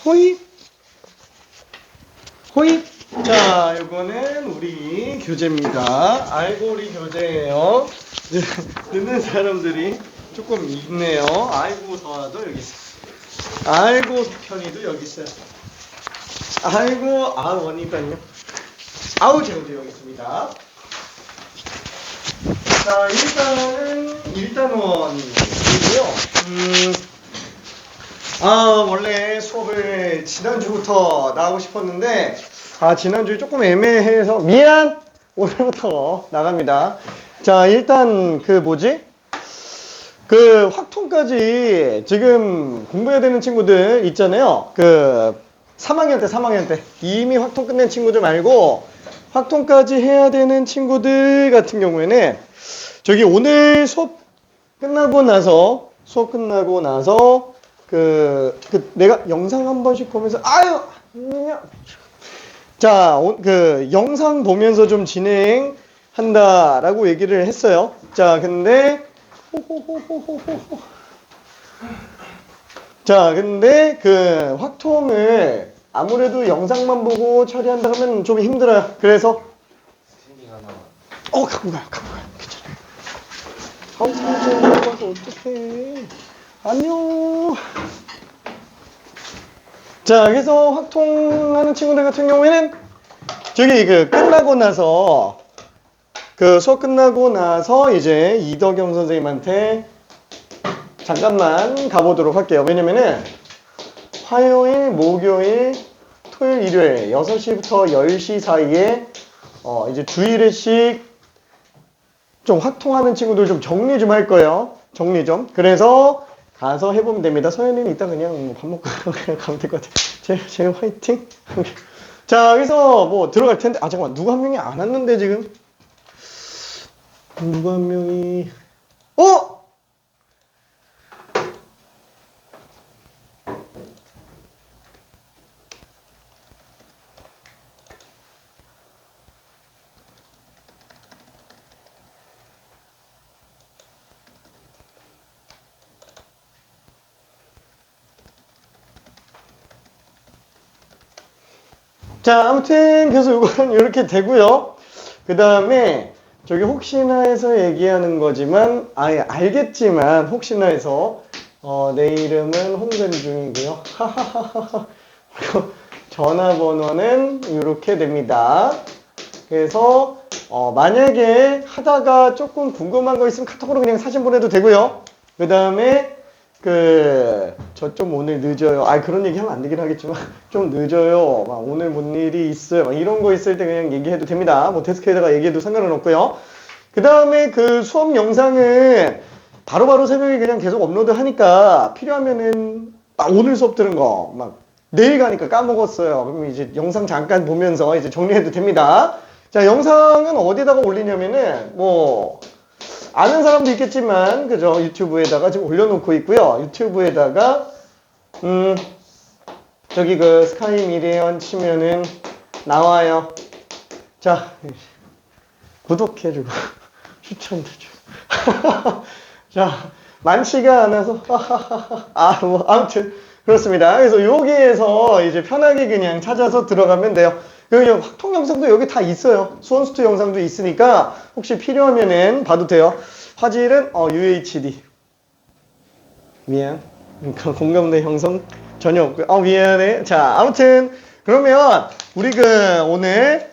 호잇. 호잇. 자, 이거는 우리 교재입니다. 알고리 교재예요. 듣는 사람들이 조금 있네요. 알고 더하도 여기 있어요. 알고 편의도 여기 있어요. 알고 원이니까요. 아우 제곱도 여기 있습니다. 자, 일단은 1단원이고요. 원래 수업을 지난주부터 나가고 싶었는데 지난주에 조금 애매해서 미안! 오늘부터 나갑니다. 자, 일단 확통까지 지금 공부해야 되는 친구들 있잖아요. 3학년 때 이미 확통 끝낸 친구들 말고 확통까지 해야 되는 친구들 같은 경우에는 저기 오늘 수업 끝나고 나서 내가 영상 한 번씩 보면서 자, 영상 보면서 좀 진행한다라고 얘기를 했어요. 자, 근데 확통을 아무래도 영상만 보고 처리한다 하면 좀 힘들어요. 그래서 갖고 가요. 괜찮아요. 가서 어떡해. 안녕. 자, 그래서 확통하는 친구들 같은 경우에는 저기 끝나고 나서 수업 끝나고 나서 이제 이덕영 선생님한테 잠깐만 가보도록 할게요. 왜냐면은 화요일, 목요일, 토요일, 일요일 6시부터 10시 사이에 이제 주일에씩 좀 확통하는 친구들 좀 정리 좀 할 거예요. 정리 좀. 그래서 가서 해보면 됩니다. 서현이는 이따 그냥 밥 먹고 그냥 가면 될 것 같아요. 제일 화이팅. 자, 그래서 들어갈 텐데 잠깐만, 누가 한 명이 안 왔는데 지금? 누가 한 명이 자, 아무튼 그래서 이거는 이렇게 되고요. 그 다음에 저기 혹시나 해서 얘기하는 거지만 알겠지만 혹시나 해서 내 이름은 홍근중이고요. 전화번호는 이렇게 됩니다. 그래서 만약에 하다가 조금 궁금한 거 있으면 카톡으로 그냥 사진 보내도 되고요. 그 다음에 저 좀 오늘 늦어요. 그런 얘기 하면 안 되긴 하겠지만, 좀 늦어요. 오늘 뭔 일이 있어요. 이런 거 있을 때 그냥 얘기해도 됩니다. 데스크에다가 얘기해도 상관은 없고요. 그 다음에 수업 영상은 바로바로 새벽에 그냥 계속 업로드 하니까 필요하면은, 오늘 수업 들은 거, 내일 가니까 까먹었어요. 그럼 이제 영상 잠깐 보면서 이제 정리해도 됩니다. 자, 영상은 어디다가 올리냐면은, 아는 사람도 있겠지만, 그죠? 유튜브에다가 지금 올려놓고 있고요. 유튜브에다가, 저기 스카이 미래원 치면은 나와요. 자, 구독해주고, 추천도 주고. 자, 많지가 않아서, 아무튼, 그렇습니다. 그래서 여기에서 이제 편하게 그냥 찾아서 들어가면 돼요. 여기 확통 영상도 여기 다 있어요. 수원스투 영상도 있으니까 혹시 필요하면은 봐도 돼요. 화질은 UHD. 미안. 공감대 형성 전혀 없고요. 미안해. 자, 아무튼 그러면 우리 오늘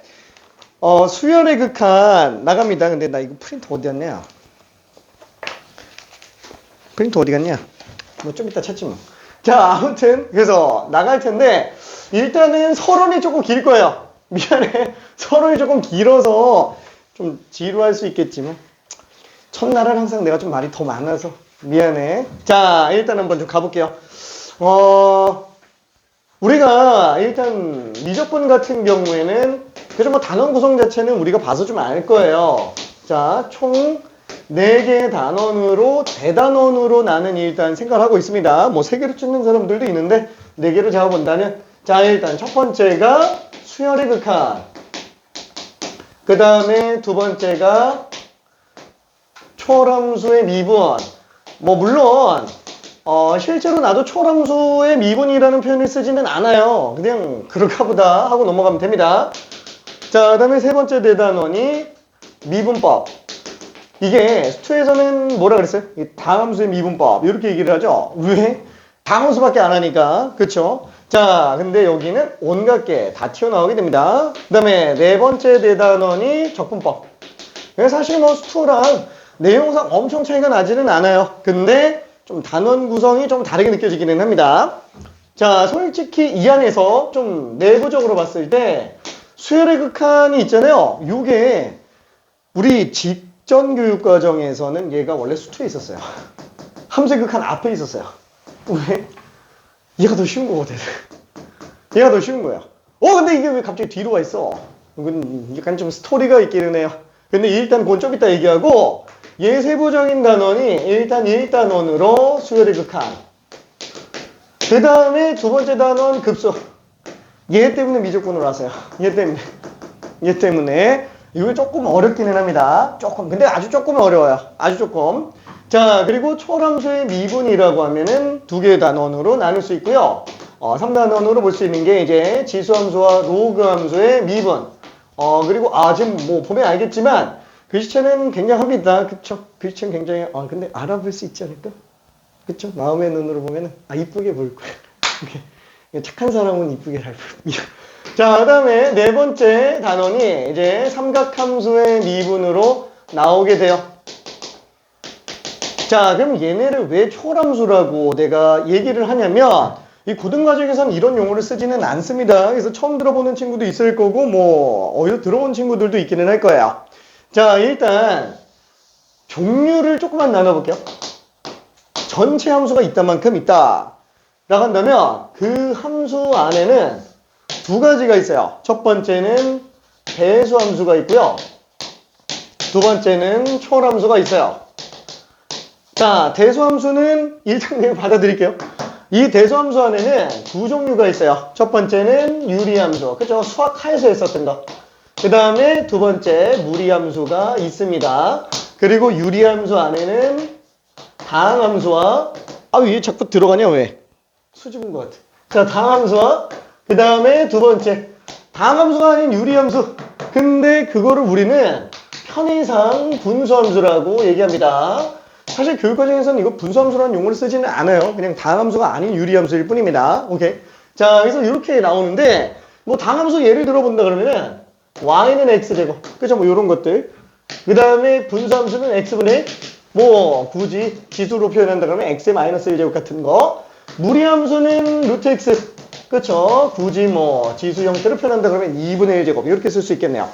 수열의 극한 나갑니다. 근데 나 이거 프린터 어디 갔냐? 프린터 어디 갔냐? 좀 이따 찾지 뭐. 자, 아무튼 그래서 나갈 텐데 일단은 서론이 조금 길 거예요. 미안해. 서론이 조금 길어서 좀 지루할 수 있겠지만 첫날은 항상 내가 좀 말이 더 많아서 미안해. 자, 일단 한번 좀 가볼게요. 우리가 일단 미적분 같은 경우에는 그래서 단원 구성 자체는 우리가 봐서 좀 알 거예요. 자, 총 4개의 단원으로 대단원으로 나는 일단 생각을 하고 있습니다. 3개로 찍는 사람들도 있는데 4개로 잡아본다면, 자, 일단 첫 번째가 수열의 극한, 그 다음에 두 번째가 초함수의 미분. 물론 실제로 나도 초람수의 미분이라는 표현을 쓰지는 않아요. 그냥 그럴까 보다 하고 넘어가면 됩니다. 자, 그 다음에 세 번째 대단원이 미분법. 이게 수투에서는 뭐라 그랬어요? 다함수의 미분법 이렇게 얘기를 하죠. 왜? 다함수밖에 안 하니까. 그쵸? 자, 근데 여기는 온갖 게 다 튀어나오게 됩니다. 그 다음에 네 번째 대단원이 적분법. 사실 뭐 수투랑 내용상 엄청 차이가 나지는 않아요. 근데 좀 단원 구성이 좀 다르게 느껴지기는 합니다. 자, 솔직히 이 안에서 좀 내부적으로 봤을 때 수열의 극한이 있잖아요. 이게 우리 직전 교육 과정에서는 얘가 원래 수투에 있었어요. 함수의 극한 앞에 있었어요. 왜? 얘가 더 쉬운 거거든. 얘가 더 쉬운 거야. 근데 이게 왜 갑자기 뒤로 와 있어? 이건 약간 좀 스토리가 있기는 해요. 근데 일단 그건 좀 이따 얘기하고, 얘 세부적인 단원이 일단 1단원으로 수열의 극한. 그 다음에 두 번째 단원 급수. 얘 때문에 미적분으로 하세요. 얘 때문에. 이거 조금 어렵기는 합니다. 조금. 근데 아주 조금 어려워요. 아주 조금. 자, 그리고 초람수의 미분이라고 하면은 두 개의 단원으로 나눌 수 있고요. 3단원으로 볼 수 있는 게 이제 지수함수와 로그함수의 미분. 그리고 지금 뭐 보면 알겠지만 글씨체는 굉장합니다. 그쵸? 글씨체는 굉장히 근데 알아볼 수 있지 않을까? 그쵸? 마음의 눈으로 보면은 이쁘게 보일 거야. 착한 사람은 이쁘게 잘 보여. 자, 그 다음에 네 번째 단원이 이제 삼각함수의 미분으로 나오게 돼요. 자, 그럼 얘네를 왜 초람수라고 내가 얘기를 하냐면 이 고등과정에서는 이런 용어를 쓰지는 않습니다. 그래서 처음 들어보는 친구도 있을 거고 뭐 어디서 들어온 친구들도 있기는 할 거예요. 자, 일단 종류를 조금만 나눠볼게요. 전체 함수가 이따만큼 있다 라고 한다면 그 함수 안에는 두 가지가 있어요. 첫 번째는 배수함수가 있고요. 두 번째는 초람수가 있어요. 자, 대수함수는 일단 그냥 받아들일게요. 이 대수함수 안에는 두 종류가 있어요. 첫 번째는 유리함수. 그죠? 수학하에서 했었던 거. 그 다음에 두 번째 무리함수가 있습니다. 그리고 유리함수 안에는 다항함수와 왜 자꾸 들어가냐 왜? 수줍은 것 같아. 자, 다항함수와 그 다음에 두 번째 다항함수가 아닌 유리함수. 근데 그거를 우리는 편의상 분수함수라고 얘기합니다. 사실 교육과정에서는 이거 분수함수라는 용어를 쓰지는 않아요. 그냥 다항함수가 아닌 유리함수일 뿐입니다. 오케이. 자, 그래서 이렇게 나오는데 뭐 다항함수 예를 들어본다 그러면은 y는 x제곱. 그죠? 뭐 이런 것들. 그 다음에 분수함수는 x분의 뭐 굳이 지수로 표현한다 그러면 x의 마이너스 1제곱 같은 거. 무리함수는 루트 x. 그쵸? 굳이 뭐 지수 형태로 표현한다 그러면 2분의 1제곱. 이렇게 쓸 수 있겠네요.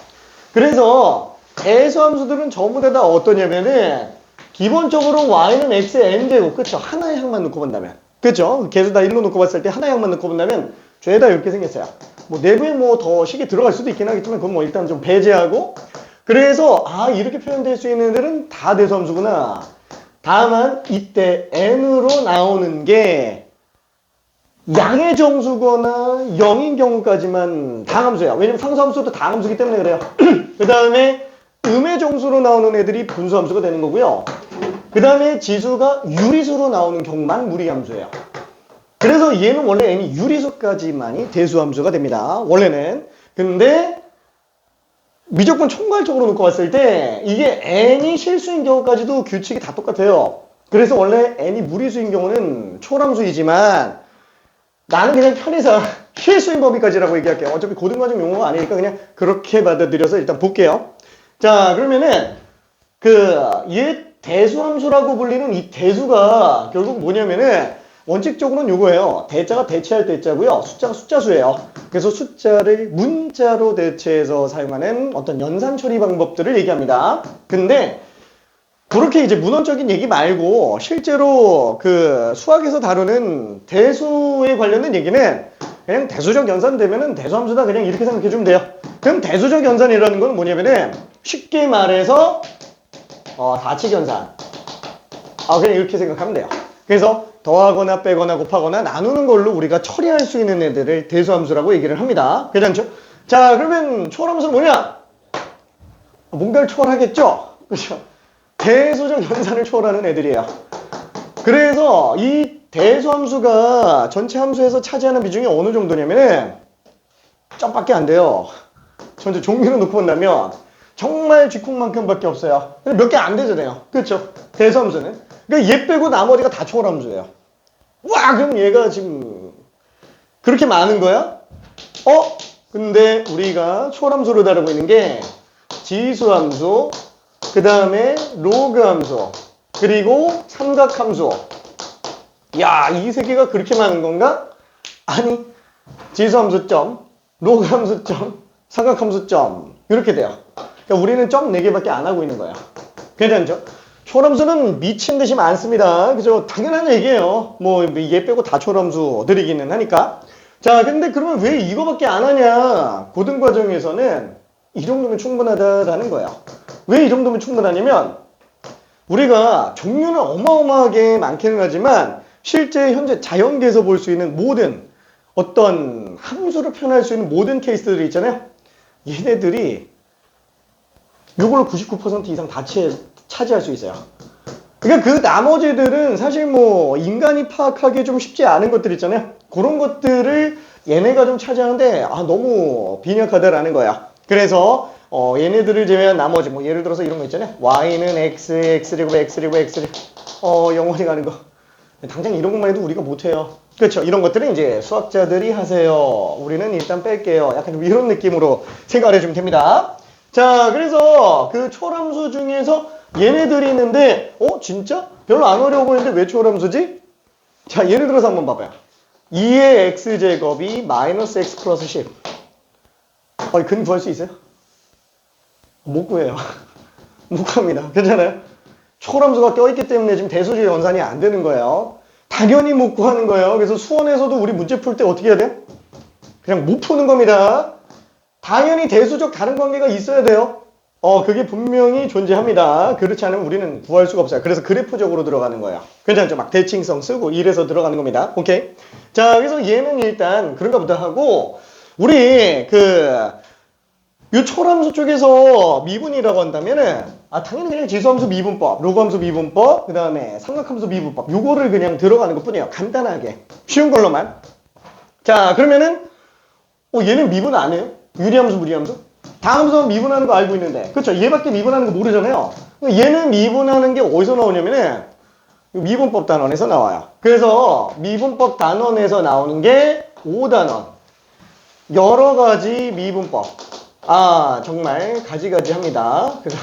그래서 대수함수들은 전부 다 어떠냐면은 기본적으로 y는 x의 n제곱. 그쵸? 하나의 항만 놓고 본다면. 그쵸? 계속 다 1로 놓고 봤을 때 하나의 항만 놓고 본다면 죄다 이렇게 생겼어요. 뭐 내부에 뭐 더 식이 들어갈 수도 있긴 하겠지만 그건 뭐 일단 좀 배제하고. 그래서 이렇게 표현될 수 있는 애들은 다 대수함수구나. 다만 이때 n으로 나오는 게 양의 정수거나 0인 경우까지만 다항함수예요. 왜냐면 상수함수도 다항함수기 때문에 그래요. 그 다음에 음의 정수로 나오는 애들이 분수함수가 되는 거고요. 그 다음에 지수가 유리수로 나오는 경우만 무리함수예요. 그래서 얘는 원래 n이 유리수까지만이 대수함수가 됩니다. 원래는. 근데 미적분 총괄적으로 놓고 봤을 때 이게 n이 실수인 경우까지도 규칙이 다 똑같아요. 그래서 원래 n이 무리수인 경우는 초람수이지만 나는 그냥 편의상 실수인 범위까지라고 얘기할게요. 어차피 고등과정 용어가 아니니까 그냥 그렇게 받아들여서 일단 볼게요. 자, 그러면은 얘 대수함수라고 불리는 이 대수가 결국 뭐냐면은 원칙적으로는 요거예요. 대자가 대체할 대자고요. 숫자가 숫자수예요. 그래서 숫자를 문자로 대체해서 사용하는 어떤 연산 처리 방법들을 얘기합니다. 근데 그렇게 이제 문헌적인 얘기 말고 실제로 수학에서 다루는 대수에 관련된 얘기는 그냥 대수적 연산 되면은 대수함수다 그냥 이렇게 생각해 주면 돼요. 그럼 대수적 연산이라는 건 뭐냐면은 쉽게 말해서 다칙 연산. 그냥 이렇게 생각하면 돼요. 그래서 더하거나 빼거나 곱하거나 나누는 걸로 우리가 처리할 수 있는 애들을 대수함수라고 얘기를 합니다. 괜찮죠? 자, 그러면 초월함수는 뭐냐? 뭔가를 초월하겠죠? 그렇죠? 대수적 연산을 초월하는 애들이에요. 그래서 이 대수함수가 전체 함수에서 차지하는 비중이 어느 정도냐면은 점밖에 안 돼요. 전체 종류로 놓고 본다면 정말 쥐콩만큼밖에 없어요. 몇 개 안 되잖아요. 그렇죠? 대수함수는. 그러니까 얘 빼고 나머지가 다 초월함수예요. 와, 그럼 얘가 지금 그렇게 많은 거야? 근데 우리가 초월함수로 다루고 있는 게 지수함수, 그 다음에 로그함수, 그리고 삼각함수. 야, 이 세 개가 그렇게 많은 건가? 아니, 지수함수 점, 로그함수 점, 삼각함수 점 이렇게 돼요. 그러니까 우리는 점 4개밖에 안 하고 있는 거야. 괜찮죠? 초월함수는 미친 듯이 많습니다. 그죠? 당연한 얘기예요. 뭐 얘 빼고 다 초월함수 드리기는 하니까. 자, 근데 그러면 왜 이거밖에 안 하냐? 고등과정에서는 이 정도면 충분하다라는 거예요. 왜 이 정도면 충분하냐면 우리가 종류는 어마어마하게 많기는 하지만 실제 현재 자연계에서 볼 수 있는 모든 어떤 함수를 표현할 수 있는 모든 케이스들이 있잖아요. 얘네들이 이걸로 99% 이상 다 차지할 수 있어요. 그러니까 그 나머지들은 사실 뭐 인간이 파악하기 좀 쉽지 않은 것들 있잖아요. 그런 것들을 얘네가 좀 차지하는데 너무 빈약하다라는 거야. 그래서 얘네들을 제외한 나머지 뭐 예를 들어서 이런 거 있잖아요. y는 x, x제곱, x제곱, x제곱 영원히 가는 거. 당장 이런 것만 해도 우리가 못해요. 그렇죠. 이런 것들은 이제 수학자들이 하세요. 우리는 일단 뺄게요. 약간 좀 이런 느낌으로 생각을 해주면 됩니다. 자, 그래서 그 초월함수 중에서 얘네들이 있는데 진짜? 별로 안 어려워 보이는데 왜 초월함수지? 자, 예를 들어서 한번 봐봐요. 2의 x제곱이 마이너스 x 플러스 10. 근 구할 수 있어요? 못 구해요. 못 구합니다. 괜찮아요? 초월함수가 껴있기 때문에 지금 대수적 연산이 안 되는 거예요. 당연히 못 구하는 거예요. 그래서 수원에서도 우리 문제 풀 때 어떻게 해야 돼요? 그냥 못 푸는 겁니다. 당연히 대수적 다른 관계가 있어야 돼요. 그게 분명히 존재합니다. 그렇지 않으면 우리는 구할 수가 없어요. 그래서 그래프적으로 들어가는 거예요. 괜찮죠? 막 대칭성 쓰고 이래서 들어가는 겁니다. 오케이? 자, 그래서 얘는 일단 그런가 보다 하고 우리 이 초월함수 쪽에서 미분이라고 한다면은 당연히 그냥 지수함수 미분법, 로그함수 미분법, 그 다음에 삼각함수 미분법 요거를 그냥 들어가는 것 뿐이에요. 간단하게 쉬운 걸로만. 자, 그러면은 얘는 미분 안 해요? 유리함수, 무리함수? 다함수 미분하는 거 알고 있는데 그렇죠? 얘밖에 미분하는 거 모르잖아요. 얘는 미분하는 게 어디서 나오냐면은 미분법 단원에서 나와요. 그래서 미분법 단원에서 나오는 게 5단원 여러 가지 미분법. 정말 가지가지 합니다. 그래서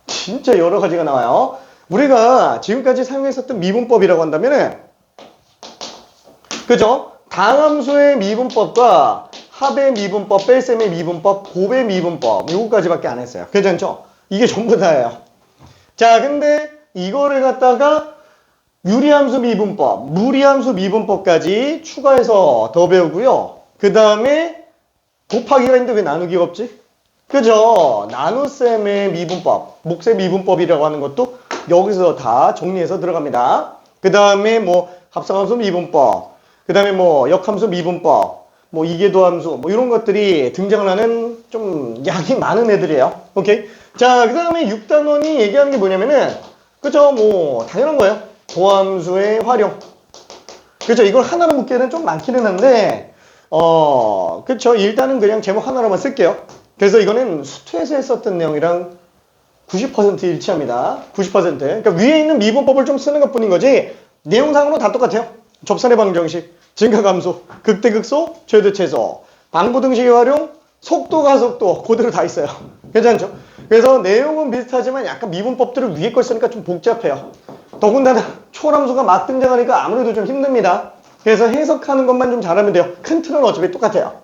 진짜 여러 가지가 나와요. 우리가 지금까지 사용했었던 미분법이라고 한다면은 그죠? 당함수의 미분법과 합의 미분법, 뺄셈의 미분법, 곱의 미분법 요거까지밖에 안 했어요. 괜찮죠? 이게 전부 다예요. 자, 근데 이거를 갖다가 유리함수 미분법, 무리함수 미분법까지 추가해서 더 배우고요. 그 다음에 곱하기가 있는데 왜 나누기가 없지? 그죠? 나눗셈의 미분법, 목셈 미분법이라고 하는 것도 여기서 다 정리해서 들어갑니다. 그 다음에 뭐 합성함수 미분법, 그 다음에 뭐 역함수 미분법, 뭐 이계도함수, 뭐 이런 것들이 등장을 하는 좀 양이 많은 애들이에요. 오케이? 자, 그 다음에 6단원이 얘기하는 게 뭐냐면은, 그죠? 뭐 당연한 거예요. 도함수의 활용. 그죠? 이걸 하나로 묶기에는 좀 많기는 한데, 그쵸. 일단은 그냥 제목 하나로만 쓸게요. 그래서 이거는 수투에서 했었던 내용이랑 90% 일치합니다. 90%. 그러니까 위에 있는 미분법을 좀 쓰는 것 뿐인 거지, 내용상으로 다 똑같아요. 접선의 방정식, 증가감소, 극대극소, 최대최소, 방부등식의 활용, 속도, 가속도, 그대로 다 있어요. 괜찮죠? 그래서 내용은 비슷하지만 약간 미분법들을 위에 걸 쓰니까 좀 복잡해요. 더군다나 초월함수가 막 등장하니까 아무래도 좀 힘듭니다. 그래서 해석하는 것만 좀 잘하면 돼요. 큰 틀은 어차피 똑같아요.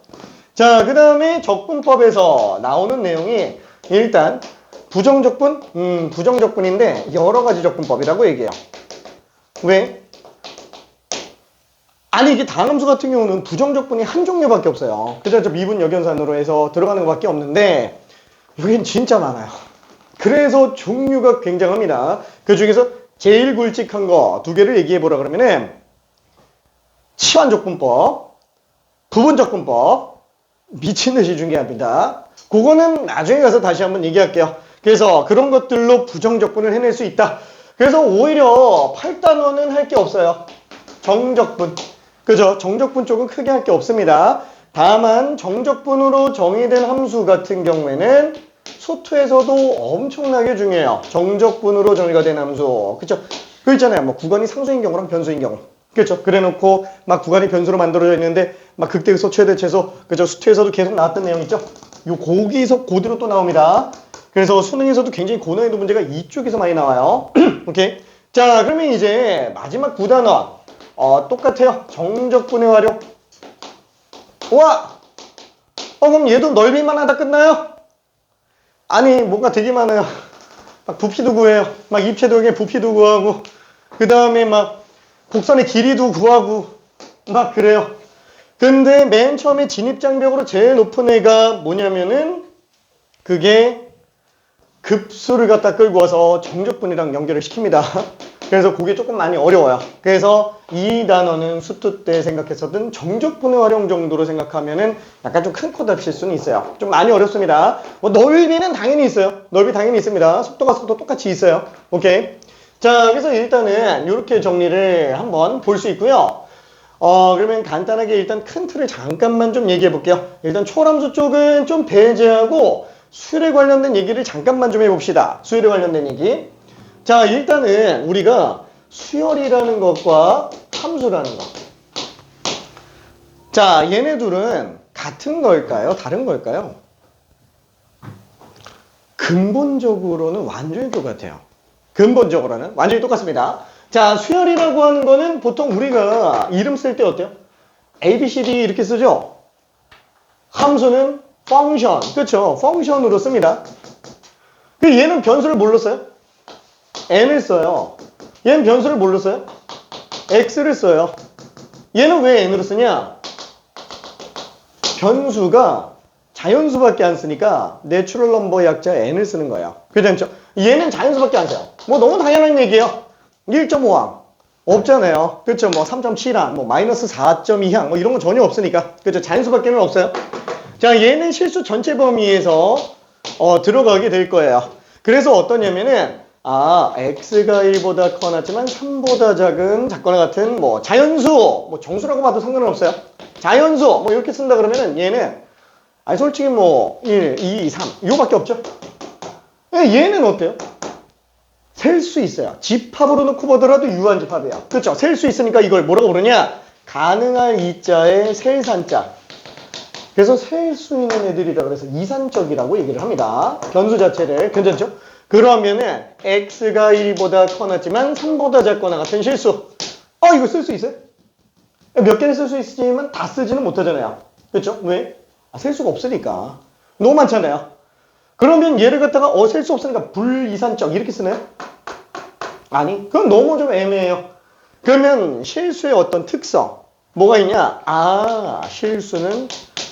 자, 그 다음에 적분법에서 나오는 내용이 일단 부정적분? 부정적분인데 여러 가지 적분법이라고 얘기해요. 왜? 이게 당함수 같은 경우는 부정적분이 한 종류밖에 없어요. 그래서 미분 역연산으로 해서 들어가는 것밖에 없는데 여긴 진짜 많아요. 그래서 종류가 굉장합니다. 그 중에서 제일 굵직한 거 2개를 얘기해 보라 그러면은 치환적분법, 부분적분법, 미친 듯이 중요합니다. 그거는 나중에 가서 다시 한번 얘기할게요. 그래서 그런 것들로 부정적분을 해낼 수 있다. 그래서 오히려 8단원은 할 게 없어요. 정적분. 그죠? 정적분 쪽은 크게 할 게 없습니다. 다만 정적분으로 정의된 함수 같은 경우에는 수투에서도 엄청나게 중요해요. 정적분으로 정의가 된 함수. 그쵸? 그 있잖아요. 뭐 구간이 상수인 경우랑 변수인 경우. 그렇죠. 그래놓고 막 구간이 변수로 만들어져 있는데 막 극대극소 최대최소 그죠? 수투에서도 계속 나왔던 내용 있죠. 요 거기서 고대로 또 나옵니다. 그래서 수능에서도 굉장히 고난이도 문제가 이쪽에서 많이 나와요. 오케이. 자, 그러면 이제 마지막 9단원 똑같아요. 정적분의 활용. 우와! 그럼 얘도 넓이만 하다 끝나요? 아니 뭔가 되게 많아요. 막 부피도 구해요. 막 입체도형의 부피도 구하고 그 다음에 막 곡선의 길이도 구하고 막 그래요. 근데 맨 처음에 진입장벽으로 제일 높은 애가 뭐냐면은 그게 급수를 갖다 끌고 와서 정적분이랑 연결을 시킵니다. 그래서 그게 조금 많이 어려워요. 그래서 이 단어는 수투 때 생각했었던 정적분의 활용 정도로 생각하면은 약간 좀 큰 코 다칠 수는 있어요. 좀 많이 어렵습니다. 뭐 넓이는 당연히 있어요. 넓이 당연히 있습니다. 속도가 똑같이 있어요. 오케이. 자, 그래서 일단은 이렇게 정리를 한번 볼 수 있고요. 그러면 간단하게 일단 큰 틀을 잠깐만 좀 얘기해 볼게요. 일단 초함수 쪽은 좀 배제하고 수열에 관련된 얘기를 잠깐만 좀 해봅시다. 수열에 관련된 얘기. 자, 일단은 우리가 수열이라는 것과 함수라는 것. 자, 얘네 둘은 같은 걸까요? 다른 걸까요? 근본적으로는 완전히 똑같아요. 근본적으로는 완전히 똑같습니다. 자, 수열이라고 하는 거는 보통 우리가 이름 쓸 때 어때요? A, B, C, D 이렇게 쓰죠? 함수는 펑션, 그쵸? 펑션으로 씁니다. 그 얘는 변수를 뭘로 써요? n을 써요. 얘는 변수를 뭘로 써요? x를 써요. 얘는 왜 n으로 쓰냐? 변수가 자연수밖에 안 쓰니까 내추럴 넘버 약자 n을 쓰는 거예요. 그렇죠? 얘는 자연수밖에 안 써요. 뭐 너무 당연한 얘기예요. 1.5항 없잖아요. 그렇죠? 뭐 3.7항, 뭐 마이너스 4.2항 뭐 이런 거 전혀 없으니까. 그렇죠? 자연수밖에는 없어요. 자, 얘는 실수 전체 범위에서 들어가게 될 거예요. 그래서 어떠냐면은 x가 1보다 커놨지만 3보다 작거나 같은 뭐 자연수, 뭐 정수라고 봐도 상관은 없어요. 자연수 뭐 이렇게 쓴다 그러면은 얘는 솔직히 뭐 1, 2, 3 요밖에 없죠. 얘는 어때요? 셀 수 있어요. 집합으로 놓고 보더라도 유한 집합이에요. 그렇죠? 셀 수 있으니까 이걸 뭐라고 부르냐? 가능할 이자에 셀산자. 그래서 셀 수 있는 애들이다 그래서 이산적이라고 얘기를 합니다. 변수 자체를. 괜찮죠? 그러면은 x가 1보다 커놨지만 3보다 작거나 같은 실수. 이거 쓸 수 있어요? 몇 개를 쓸 수 있지만 다 쓰지는 못하잖아요. 그렇죠? 왜? 셀 수가 없으니까. 너무 많잖아요. 그러면 얘를 갖다가 셀 수 없으니까 불이산적 이렇게 쓰나요? 아니, 그건 너무 좀 애매해요. 그러면 실수의 어떤 특성 뭐가 있냐? 실수는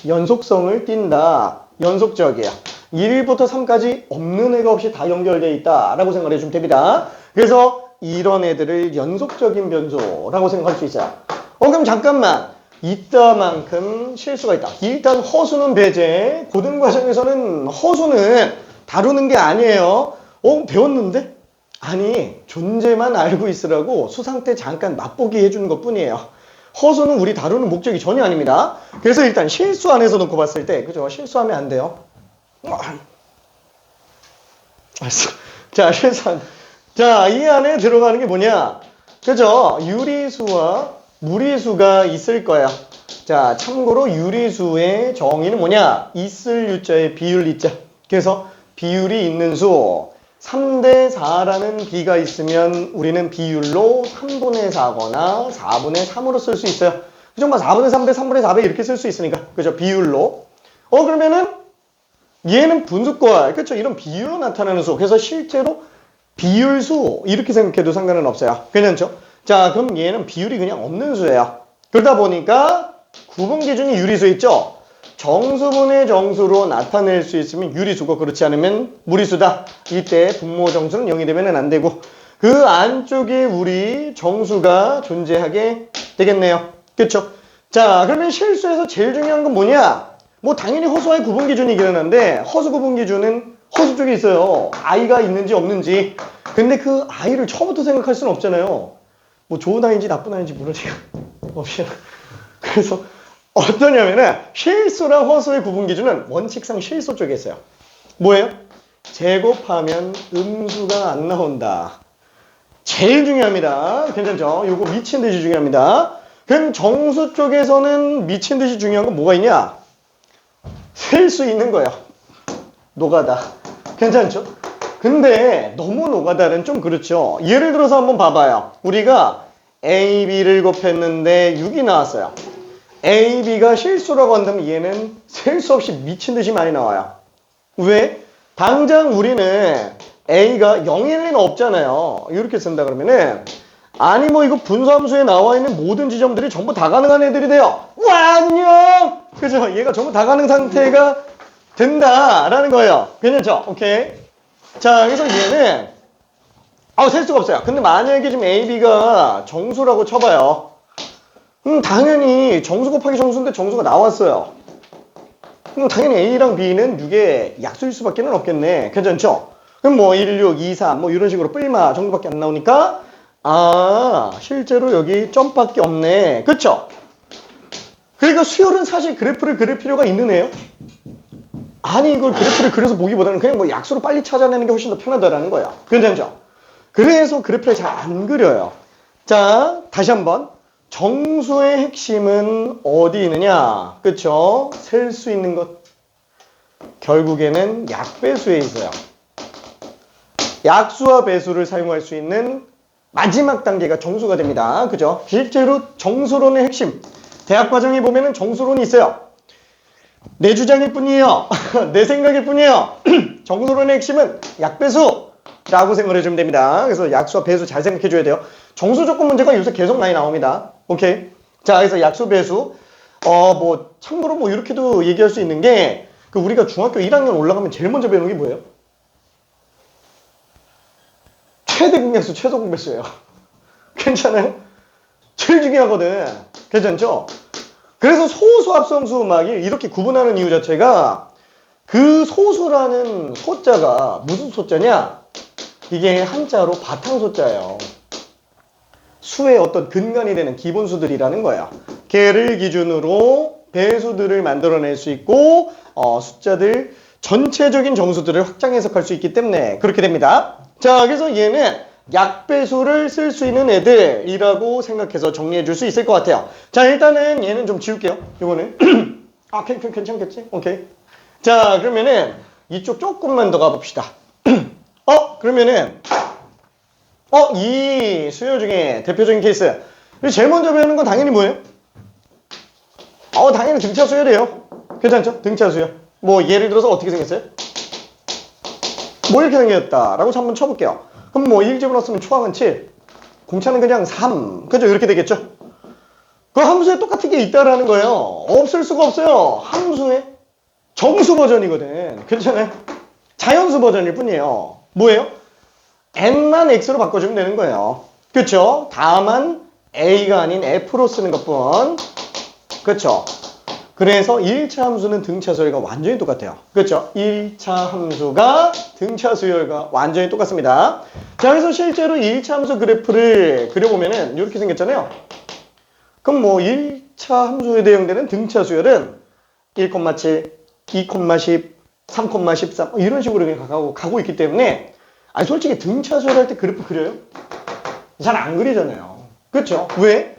연속성을 띈다. 연속적이야. 1부터 3까지 없는 애가 없이 다 연결되어 있다 라고 생각해 주면 됩니다. 그래서 이런 애들을 연속적인 변수라고 생각할 수 있어요. 그럼 잠깐만, 이따만큼 실수가 있다. 일단 허수는 배제. 고등과정에서는 허수는 다루는 게 아니에요. 배웠는데? 아니, 존재만 알고 있으라고 수상 때 잠깐 맛보기 해주는 것 뿐이에요. 허수는 우리 다루는 목적이 전혀 아닙니다. 그래서 일단 실수 안에서 놓고 봤을 때, 그죠? 실수하면 안 돼요. 자, 자, 이 안에 들어가는 게 뭐냐? 그죠? 유리수와 무리수가 있을 거야. 자, 참고로 유리수의 정의는 뭐냐? 있을 유자에 비율 있자. 그래서 비율이 있는 수 3대 4라는 비가 있으면 우리는 비율로 3분의 4거나 4분의 3으로 쓸 수 있어요. 그죠? 4분의 3배, 3분의 4배 이렇게 쓸 수 있으니까. 그죠? 비율로. 그러면은 얘는 분수꼴. 그렇죠? 이런 비율로 나타나는 수. 그래서 실제로 비율수 이렇게 생각해도 상관은 없어요. 괜찮죠? 자, 그럼 얘는 비율이 그냥 없는 수예요. 그러다 보니까 구분 기준이 유리수 있죠? 정수분의 정수로 나타낼 수 있으면 유리수고 그렇지 않으면 무리수다. 이때 분모 정수는 0이 되면 안 되고 그 안쪽에 우리 정수가 존재하게 되겠네요. 그렇죠? 자, 그러면 실수에서 제일 중요한 건 뭐냐? 뭐 당연히 허수와의 구분 기준이기는 한데 허수 구분 기준은 허수 쪽에 있어요. i가 있는지 없는지. 근데 그 i를 처음부터 생각할 수는 없잖아요. 뭐 좋은 아이인지 나쁜 아이인지 모르지가 없이. 그래서 어떠냐면은 실수랑 허수의 구분 기준은 원칙상 실수 쪽에 있어요. 뭐예요? 제곱하면 음수가 안 나온다. 제일 중요합니다. 괜찮죠? 요거 미친 듯이 중요합니다. 그럼 정수 쪽에서는 미친 듯이 중요한 건 뭐가 있냐? 셀 수 있는 거예요. 노가다. 괜찮죠? 근데 너무 노가다는 좀 그렇죠. 예를 들어서 한번 봐봐요. 우리가 A, B를 곱했는데 6이 나왔어요. A, B가 실수라고 한다면 얘는 셀 수 없이 미친 듯이 많이 나와요. 왜? 당장 우리는 A가 0일 리는 없잖아요. 이렇게 쓴다 그러면은 아니 뭐 이거 분수함수에 나와 있는 모든 지점들이 전부 다 가능한 애들이 돼요. 와 안녕. 그죠? 얘가 전부 다 가능 상태가 된다라는 거예요. 괜찮죠? 오케이. 자 그래서 얘는 셀 수가 없어요. 근데 만약에 지금 A, B가 정수라고 쳐봐요. 당연히 정수 곱하기 정수인데 정수가 나왔어요. 그럼 당연히 A랑 B는 6의 약수일 수밖에 없겠네. 괜찮죠? 그럼 뭐 1, 6, 2, 3 뭐 이런 식으로 뿔마 정도밖에 안 나오니까 실제로 여기 점밖에 없네. 그쵸? 그러니까 수열은 사실 그래프를 그릴 필요가 있는 애요? 아니 이걸 그래프를 그려서 보기보다는 그냥 뭐 약수로 빨리 찾아내는 게 훨씬 더 편하다라는 거예요. 괜찮죠? 그래서 그래프를 잘 안 그려요. 자 다시 한번 정수의 핵심은 어디 있느냐? 그쵸? 셀 수 있는 것 결국에는 약배수에 있어요. 약수와 배수를 사용할 수 있는 마지막 단계가 정수가 됩니다. 그죠? 실제로 정수론의 핵심 대학 과정에 보면은 정수론이 있어요. 내 주장일 뿐이에요. 내 생각일 뿐이에요. 정수론의 핵심은 약배수라고 생각을 해주면 됩니다. 그래서 약수와 배수 잘 생각해 줘야 돼요. 정수 조건 문제가 요새 계속 많이 나옵니다. 오케이. 자, 그래서 약수 배수. 뭐 참고로 뭐 이렇게도 얘기할 수 있는 게 우리가 중학교 1학년 올라가면 제일 먼저 배우는 게 뭐예요? 최대 공약수, 최소 공배수예요. 괜찮아요? 제일 중요하거든. 괜찮죠? 그래서 소수 합성수 음악이 이렇게 구분하는 이유 자체가 그 소수라는 소자가 무슨 소자냐? 이게 한자로 바탕소자예요. 수의 어떤 근간이 되는 기본수들이라는 거야. 걔를 기준으로 배수들을 만들어낼 수 있고 숫자들 전체적인 정수들을 확장 해석할 수 있기 때문에 그렇게 됩니다. 자, 그래서 얘는 약배수를 쓸 수 있는 애들이라고 생각해서 정리해 줄 수 있을 것 같아요. 자, 일단은 얘는 좀 지울게요. 이거는 괜찮겠지? 오케이. 자, 그러면은 이쪽 조금만 더 가봅시다. 그러면은 이 수요 중에 대표적인 케이스. 제일 먼저 배우는 건 당연히 뭐예요? 당연히 등차 수열이에요. 괜찮죠? 등차 수열. 뭐 예를 들어서 어떻게 생겼어요? 뭐 이렇게 생겼다라고 한번 쳐볼게요. 그럼 뭐 1 집어넣었으면 초항은 7, 공차는 그냥 3. 그죠? 이렇게 되겠죠? 그 함수에 똑같은 게 있다라는 거예요. 없을 수가 없어요. 함수에 정수 버전이거든. 괜찮아요? 자연수 버전일 뿐이에요. 뭐예요? n만 x로 바꿔주면 되는 거예요. 그쵸? 다만 a가 아닌 f로 쓰는 것뿐. 그쵸? 그래서 1차 함수는 등차 수열과 완전히 똑같아요. 그렇죠? 1차 함수가 등차 수열과 완전히 똑같습니다. 자, 그래서 실제로 1차 함수 그래프를 그려보면은 이렇게 생겼잖아요. 그럼 뭐 1차 함수에 대응되는 등차 수열은 1,7, 2,10, 3,13 이런 식으로 그냥 가고 있기 때문에 솔직히 등차 수열할 때 그래프 그려요? 잘 안 그리잖아요. 그렇죠? 왜?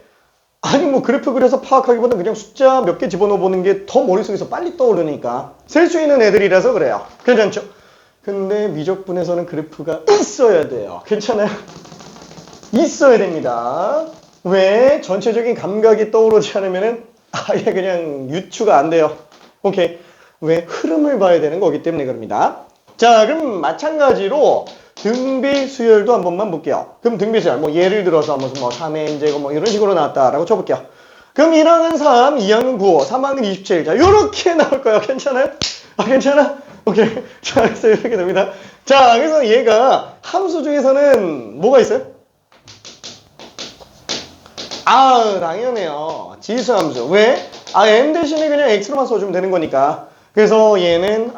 아니 뭐 그래프 그려서 파악하기보다 그냥 숫자 몇 개 집어넣어 보는 게 더 머릿속에서 빨리 떠오르니까 셀 수 있는 애들이라서 그래요. 괜찮죠? 근데 미적분에서는 그래프가 있어야 돼요. 괜찮아요? 있어야 됩니다. 왜? 전체적인 감각이 떠오르지 않으면은 아예 그냥 유추가 안 돼요. 오케이. 왜? 흐름을 봐야 되는 거기 때문에 그럽니다. 자, 그럼 마찬가지로 등비 수열도 한 번만 볼게요. 그럼 등비 수열, 뭐 예를 들어서 무슨 뭐 3의 n제곱 뭐 이런 식으로 나왔다라고 쳐볼게요. 그럼 1항은 3, 2항은 9, 3항은 27. 자, 요렇게 나올 거예요. 괜찮아요? 괜찮아? 오케이. 자, 그래서 이렇게 됩니다. 자, 그래서 얘가 함수 중에서는 뭐가 있어요? 당연해요. 지수함수. 왜? n 대신에 그냥 x로만 써주면 되는 거니까. 그래서 얘는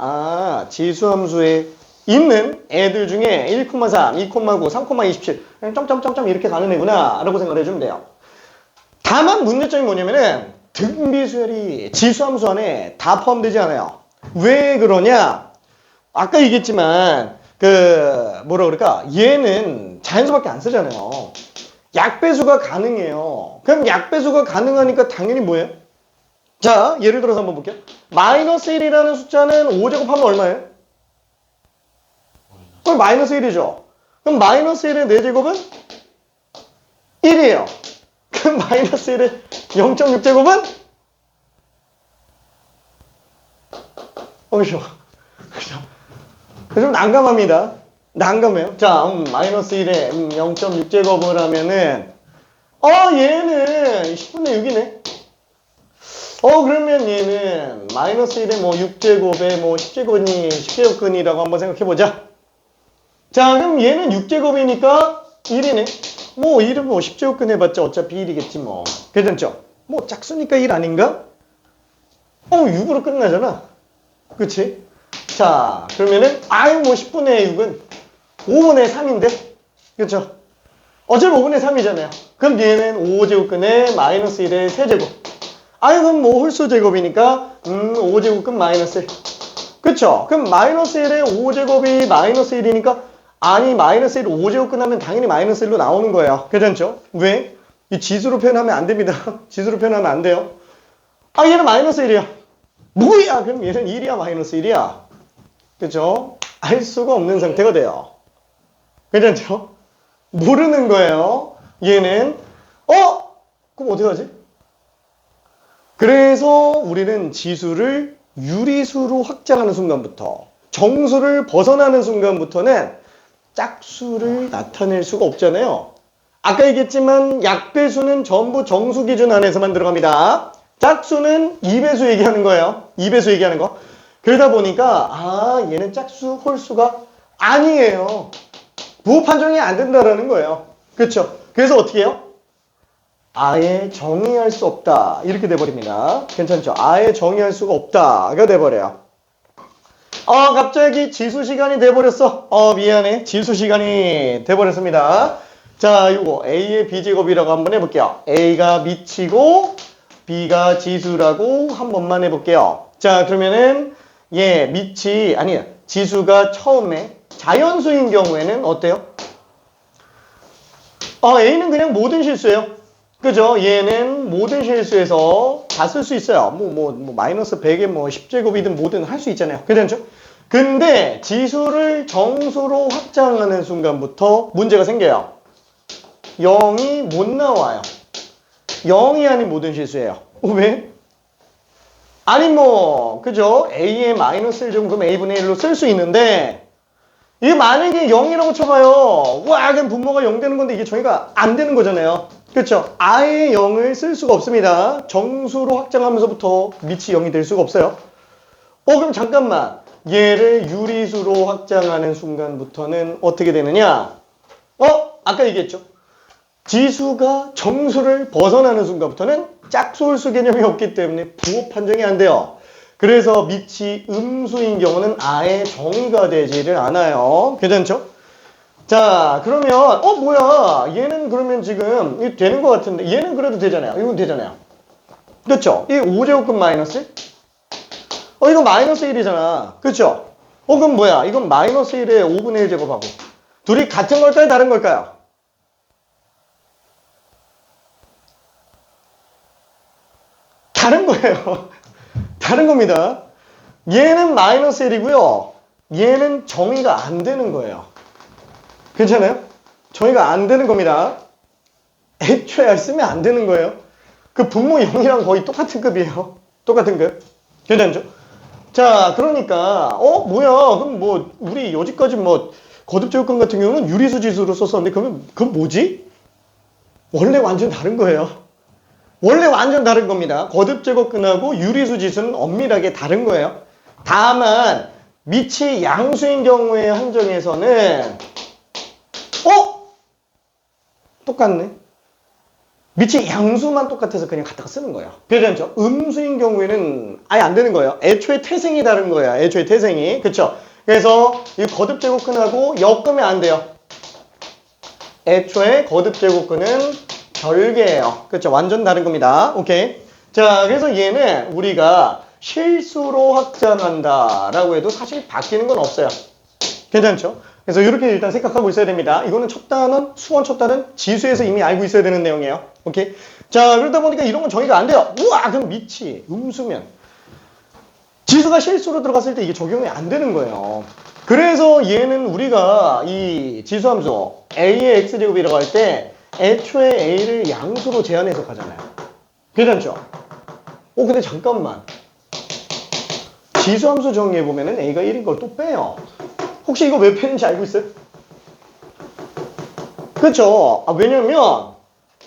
지수함수의 있는 애들 중에 1,3, 2,9, 3,27 그냥 점점점점 이렇게 가는 애구나 라고 생각을 해주면 돼요. 다만 문제점이 뭐냐면은 등비수열이 지수함수 안에 다 포함되지 않아요. 왜 그러냐? 아까 얘기했지만 뭐라 그럴까? 얘는 자연수밖에 안 쓰잖아요. 약배수가 가능해요. 그럼 약배수가 가능하니까 당연히 뭐예요? 자, 예를 들어서 한번 볼게요. 마이너스 1이라는 숫자는 5제곱하면 얼마예요? 그럼 마이너스 1이죠. 그럼 마이너스 1의 4제곱은 1이에요. 그럼 마이너스 1의 0.6제곱은? 그죠? 좀 난감합니다. 난감해요. 자, 마이너스 1에 0.6제곱을 하면은 얘는 10분의 6이네. 그러면 얘는 마이너스 1에 뭐 6제곱에 뭐 10제곱근이라고 한번 생각해보자. 자, 그럼 얘는 6제곱이니까 1이네. 뭐 1은 뭐 10제곱근 해봤자 어차피 1이겠지 뭐. 괜찮죠? 뭐 짝수니까 1 아닌가? 6으로 끝나잖아. 그치? 자, 그러면은 뭐 10분의 6은 5분의 3인데? 그쵸? 어차피 5분의 3이잖아요. 그럼 얘는 5제곱근에 마이너스 1의 세제곱. 그럼 뭐 홀수 제곱이니까 5제곱근 마이너스 1. 그쵸? 그럼 마이너스 1의 5제곱이 마이너스 1이니까 마이너스 1을 5제곱근 하면 당연히 마이너스 1로 나오는 거예요. 괜찮죠? 왜? 이 지수로 표현하면 안 됩니다. 지수로 표현하면 안 돼요. 얘는 마이너스 1이야. 뭐야? 그럼 얘는 1이야 마이너스 1이야. 그쵸? 알 수가 없는 상태가 돼요. 괜찮죠? 모르는 거예요. 얘는 그럼 어떻게 하지? 그래서 우리는 지수를 유리수로 확장하는 순간부터 정수를 벗어나는 순간부터는 짝수를 나타낼 수가 없잖아요. 아까 얘기했지만 약배수는 전부 정수 기준 안에서만 들어갑니다. 짝수는 2배수 얘기하는 거예요. 2배수 얘기하는 거. 그러다 보니까 얘는 짝수 홀수가 아니에요. 부호 판정이 안 된다라는 거예요. 그렇죠? 그래서 어떻게 해요? 아예 정의할 수 없다. 이렇게 돼버립니다. 괜찮죠? 아예 정의할 수가 없다가 돼버려요. 갑자기 지수 시간이 돼버렸어. 미안해. 지수 시간이 돼버렸습니다. 자, 이거 A의 B제곱이라고 한번 해볼게요. A가 미치고 B가 지수라고 한 번만 해볼게요. 자, 그러면은 지수가 처음에 자연수인 경우에는 어때요? A는 그냥 모든 실수예요. 그죠? 얘는 모든 실수에서 다 쓸 수 있어요. 마이너스 100에 10제곱이든 뭐든 할 수 있잖아요. 괜찮죠? 근데 지수를 정수로 확장하는 순간부터 문제가 생겨요. 0이 못 나와요. 0이 아닌 모든 실수예요. 왜? 그죠? A의 마이너스 1 정도면 A분의 1로 쓸 수 있는데, 이게 만약에 0이라고 쳐봐요. 그럼 분모가 0 되는 건데 이게 정의가 안 되는 거잖아요. 그렇죠? 아예 0을 쓸 수가 없습니다. 정수로 확장하면서부터 밑이 0이 될 수가 없어요. 그럼 잠깐만. 얘를 유리수로 확장하는 순간부터는 어떻게 되느냐? 아까 얘기했죠? 지수가 정수를 벗어나는 순간부터는 짝수홀수 개념이 없기 때문에 부호 판정이 안 돼요. 그래서 밑이 음수인 경우는 아예 정의가 되지를 않아요. 괜찮죠? 자, 그러면 뭐야? 얘는 그러면 지금 이거 되는 것 같은데 얘는 그래도 되잖아요. 이건 되잖아요. 그렇죠? 이 5제곱근 마이너스? 이거 마이너스 1이잖아. 그렇죠? 그럼 뭐야? 이건 마이너스 1에 5분의 1 제곱하고 둘이 같은 걸까요? 다른 걸까요? 다른 거예요. 다른 겁니다. 얘는 마이너스 1이고요. 얘는 정의가 안 되는 거예요. 괜찮아요? 정의가 안 되는 겁니다. 애초에 쓰면 안 되는 거예요. 그 분모 0이랑 거의 똑같은 급이에요. 똑같은 급. 괜찮죠? 자, 그러니까 뭐야? 그럼 우리 여지까지 거듭제곱근 같은 경우는 유리수 지수로 썼었는데 그건 뭐지? 원래 완전 다른 거예요. 원래 완전 다른 겁니다. 거듭제곱근하고 유리수 지수는 엄밀하게 다른 거예요. 다만 밑이 양수인 경우의 한정에서는 똑같네. 밑이 양수만 똑같아서 그냥 갖다가 쓰는 거예요. 괜찮죠? 음수인 경우에는 아예 안 되는 거예요. 애초에 태생이 다른 거예요. 애초에 태생이. 그쵸? 그래서 이 거듭 제곱근하고 엮으면 안 돼요. 애초에 거듭 제곱근은 별개예요. 그렇죠? 완전 다른 겁니다. 오케이. 자, 그래서 얘는 우리가 실수로 확장한다라고 해도 사실 바뀌는 건 없어요. 괜찮죠? 그래서 이렇게 일단 생각하고 있어야 됩니다. 이거는 첫 단원, 수원 첫 단원 지수에서 이미 알고 있어야 되는 내용이에요. 오케이. 자, 그러다 보니까 이런 건 정의가 안 돼요. 우와, 그럼 미치, 음수면. 지수가 실수로 들어갔을 때 이게 적용이 안 되는 거예요. 그래서 얘는 우리가 이 지수함수 a의 x제곱이라고 할 때 애초에 a를 양수로 제한 해석하잖아요. 괜찮죠? 근데 잠깐만. 지수함수 정리해보면은 a가 1인 걸 또 빼요. 혹시 이거 왜 빼는지 알고 있어요? 그쵸? 왜냐면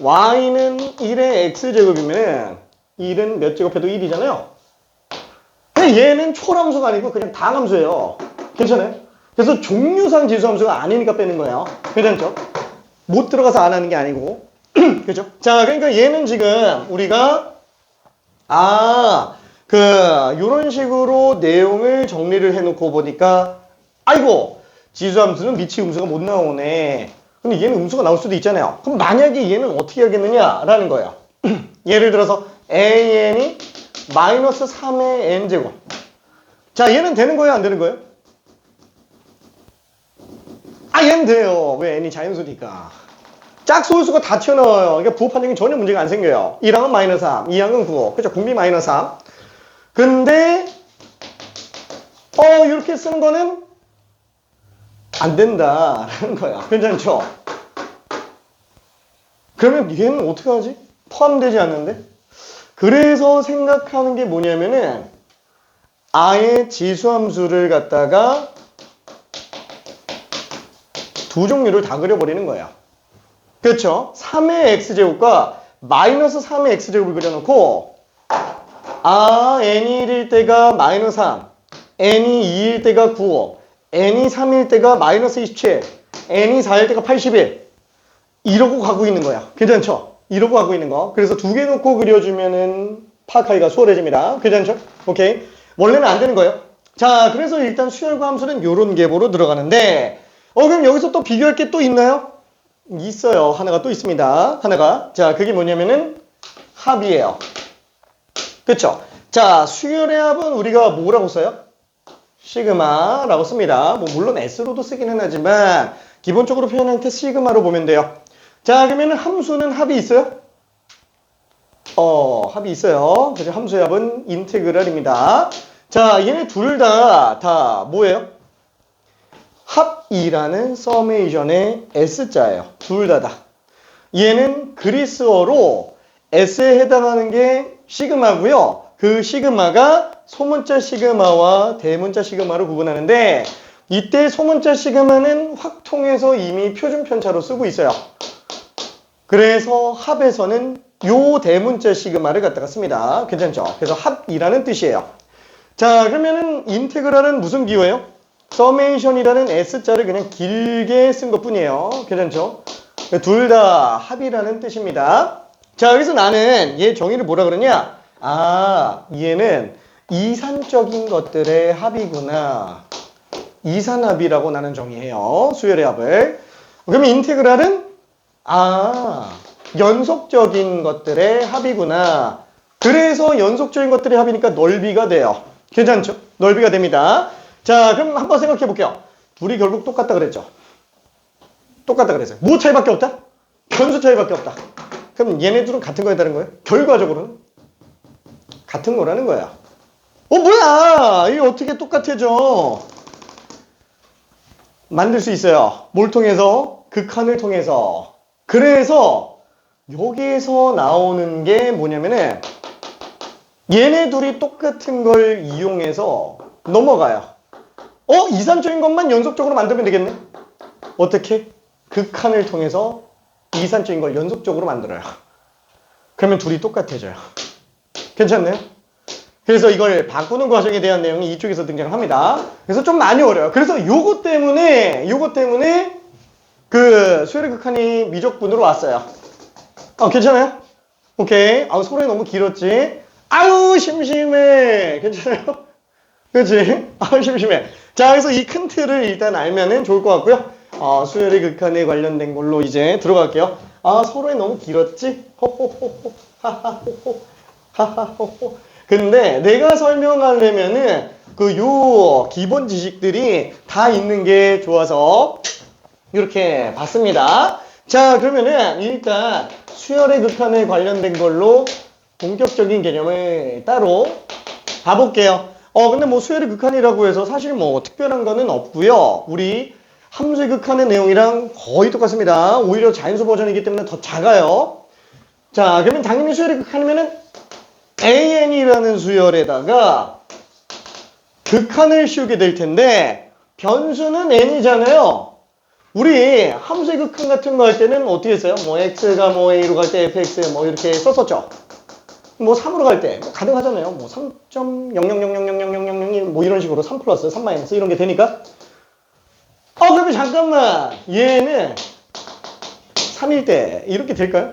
y는 1의 x제곱이면 1은 몇 제곱해도 1이잖아요. 근데 얘는 초함수가 아니고 그냥 다함수예요. 괜찮아요? 그래서 종류상 지수함수가 아니니까 빼는 거예요. 괜찮죠? 못 들어가서 안 하는 게 아니고. 그죠? 자, 그러니까 얘는 지금 우리가 요런 식으로 내용을 정리를 해놓고 보니까 아이고, 지수함수는 미치 음수가 못 나오네. 근데 얘는 음수가 나올 수도 있잖아요. 그럼 만약에 얘는 어떻게 하겠느냐라는 거예요. 예를 들어서 an이 마이너스 3의 n제곱. 자, 얘는 되는 거예요? 안 되는 거예요? 얘는 돼요. 왜? n이 자연수니까. 짝소수가 다 튀어나와요. 그러니까 부호 판정이 전혀 문제가 안 생겨요. 1항은 마이너스 3, 2항은 9. 그죠? 공비 마이너스 3. 근데 이렇게 쓰는 거는 안 된다라는 거야. 괜찮죠? 그러면 얘는 어떻게 하지? 포함되지 않는데? 그래서 생각하는 게 뭐냐면은 아예 지수함수를 갖다가 두 종류를 다 그려버리는 거예요. 그렇죠? 3의 x제곱과 마이너스 3의 x제곱을 그려놓고 n이 1일 때가 마이너스 3, n이 2일 때가 9, n이 3일 때가 마이너스 27, n이 4일 때가 81 이러고 가고 있는 거야. 괜찮죠? 이러고 가고 있는 거. 그래서 두 개 놓고 그려주면은 파악하기가 수월해집니다. 괜찮죠? 오케이. 원래는 안 되는 거예요. 자, 그래서 일단 수열과 함수는 요런 계보로 들어가는데 그럼 여기서 또 비교할 게 또 있나요? 있어요. 하나가 또 있습니다. 하나가. 자, 그게 뭐냐면은 합이에요. 그쵸? 자, 수열의 합은 우리가 뭐라고 써요? 시그마라고 씁니다. 물론 S로도 쓰기는 하지만 기본적으로 표현할 때 시그마로 보면 돼요. 자, 그러면은 함수는 합이 있어요? 합이 있어요. 그래서 함수의 합은 인테그랄입니다. 자, 얘네 둘 다 뭐예요? 합이라는 서메이션의 S자예요. 둘 다. 얘는 그리스어로 S에 해당하는 게 시그마고요. 그 시그마가 소문자 시그마와 대문자 시그마로 구분하는데 이때 소문자 시그마는 확통해서 이미 표준편차로 쓰고 있어요. 그래서 합에서는 요 대문자 시그마를 갖다가 씁니다. 괜찮죠? 그래서 합이라는 뜻이에요. 자, 그러면은 인테그랄은 무슨 기호예요? 서메이션이라는 S자를 그냥 길게 쓴 것 뿐이에요. 괜찮죠? 둘 다 합이라는 뜻입니다. 자, 여기서 나는 얘 정의를 뭐라 그러냐? 얘는 이산적인 것들의 합이구나. 이산합이라고 나는 정의해요. 수열의 합을. 그러면 인테그랄은 연속적인 것들의 합이구나. 그래서 연속적인 것들의 합이니까 넓이가 돼요. 괜찮죠? 넓이가 됩니다. 자, 그럼 한번 생각해 볼게요. 둘이 결국 똑같다 그랬죠? 똑같다 그랬어요. 뭐 차이밖에 없다? 변수 차이밖에 없다. 그럼 얘네 둘은 같은 거에 다른 거예요? 결과적으로는 같은 거라는 거야. 뭐야? 이게 어떻게 똑같아져? 만들 수 있어요. 뭘 통해서? 극한을 통해서. 그래서 여기에서 나오는 게 뭐냐면은 얘네 둘이 똑같은 걸 이용해서 넘어가요. 이산적인 것만 연속적으로 만들면 되겠네? 어떻게? 극한을 통해서 이산적인 걸 연속적으로 만들어요. 그러면 둘이 똑같아져요. 괜찮나요? 그래서 이걸 바꾸는 과정에 대한 내용이 이쪽에서 등장을 합니다. 그래서 좀 많이 어려워요. 그래서 요거 때문에 그 수열의 극한이 미적분으로 왔어요. 괜찮아요? 오케이. 소리 너무 길었지? 아유, 심심해. 괜찮아요? 그치? 아, 심심해. 자, 그래서 이 큰 틀을 일단 알면은 좋을 것 같고요. 수열의 극한에 관련된 걸로 이제 들어갈게요. 아, 서로에 너무 길었지? 호호호호, 하하호호, 하하호호. 근데 내가 설명하려면은 요 기본 지식들이 다 있는 게 좋아서 이렇게 봤습니다. 자, 그러면은 일단 수열의 극한에 관련된 걸로 본격적인 개념을 따로 봐볼게요. 근데 뭐 수열의 극한이라고 해서 사실 뭐 특별한 거는 없고요. 우리 함수의 극한의 내용이랑 거의 똑같습니다. 오히려 자연수 버전이기 때문에 더 작아요. 자, 그러면 당연히 수열의 극한이면은 AN이라는 수열에다가 극한을 씌우게 될 텐데 변수는 n이잖아요. 우리 함수의 극한 같은 거 할 때는 어떻게 했어요? 뭐 x가 뭐 a로 갈 때 fx 뭐 이렇게 썼었죠. 뭐 3으로 갈 때 가능하잖아요. 뭐 3.00000000이 뭐 이런 식으로 3 플러스 3 마이너스 이런 게 되니까. 그러면 잠깐만, 얘는 3일 때 이렇게 될까요?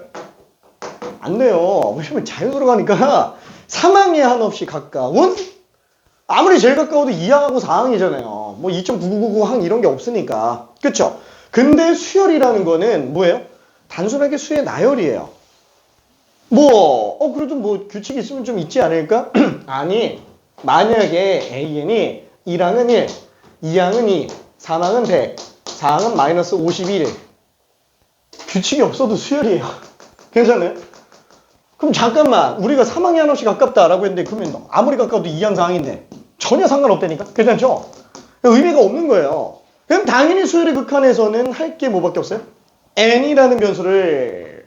안 돼요. 왜냐면 자연수로 가니까 3항에 한없이 가까운, 아무리 제일 가까워도 2항하고 4항이잖아요. 뭐 2.9999항 이런 게 없으니까. 그쵸? 근데 수열이라는 거는 뭐예요? 단순하게 수의 나열이에요. 그래도 뭐 규칙이 있으면 좀 있지 않을까? 아니, 만약에 AN이 1항은 1, 2항은 2, 3항은 100, 4항은 마이너스 51. 규칙이 없어도 수열이에요. 괜찮아요? 그럼 잠깐만, 우리가 3항에 한없이 가깝다라고 했는데, 그러면 아무리 가까워도 2항, 4항인데 전혀 상관없다니까? 괜찮죠? 의미가 없는 거예요. 그럼 당연히 수열의 극한에서는 할 게 뭐밖에 없어요? n이라는 변수를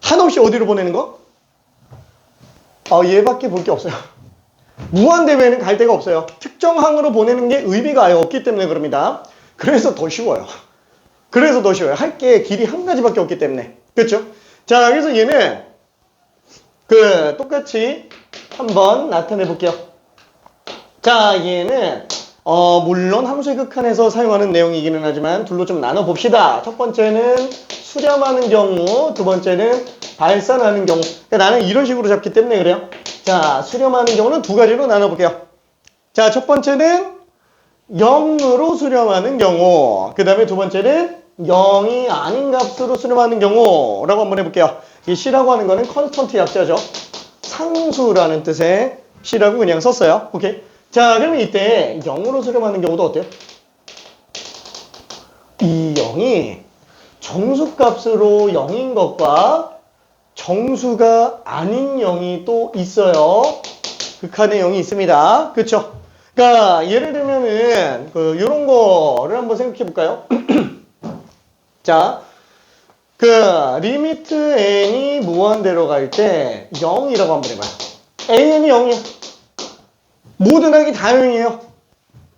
한없이 어디로 보내는 거? 얘밖에 볼 게 없어요. 무한대외에는 갈 데가 없어요. 특정 항으로 보내는 게 의미가 아예 없기 때문에 그럽니다. 그래서 더 쉬워요. 할 게 길이 한 가지밖에 없기 때문에. 그렇죠? 자, 그래서 얘는 똑같이 한번 나타내 볼게요. 자, 얘는 물론 함수의 극한에서 사용하는 내용이기는 하지만 둘로 좀 나눠 봅시다. 첫 번째는 수렴하는 경우, 두 번째는 발산하는 경우. 그러니까 나는 이런 식으로 잡기 때문에 그래요. 자, 수렴하는 경우는 두 가지로 나눠 볼게요. 자, 첫 번째는 0으로 수렴하는 경우, 그 다음에 두 번째는 0이 아닌 값으로 수렴하는 경우라고 한번 해볼게요. 이 C라고 하는 거는 컨스턴트 약자죠. 상수라는 뜻의 C라고 그냥 썼어요. 오케이. 자, 그러면 이때 0으로 수렴하는 경우도 어때요? 이 0이 정수값으로 0인 것과 정수가 아닌 0이 또 있어요. 극한의 0이 있습니다. 그쵸? 그러니까 예를 들면은 요런 거를 한번 생각해 볼까요? 자, 리미트 n이 무한대로 갈 때 0이라고 한번 해봐요. an이 0이야. 모든 항이 다 0이에요.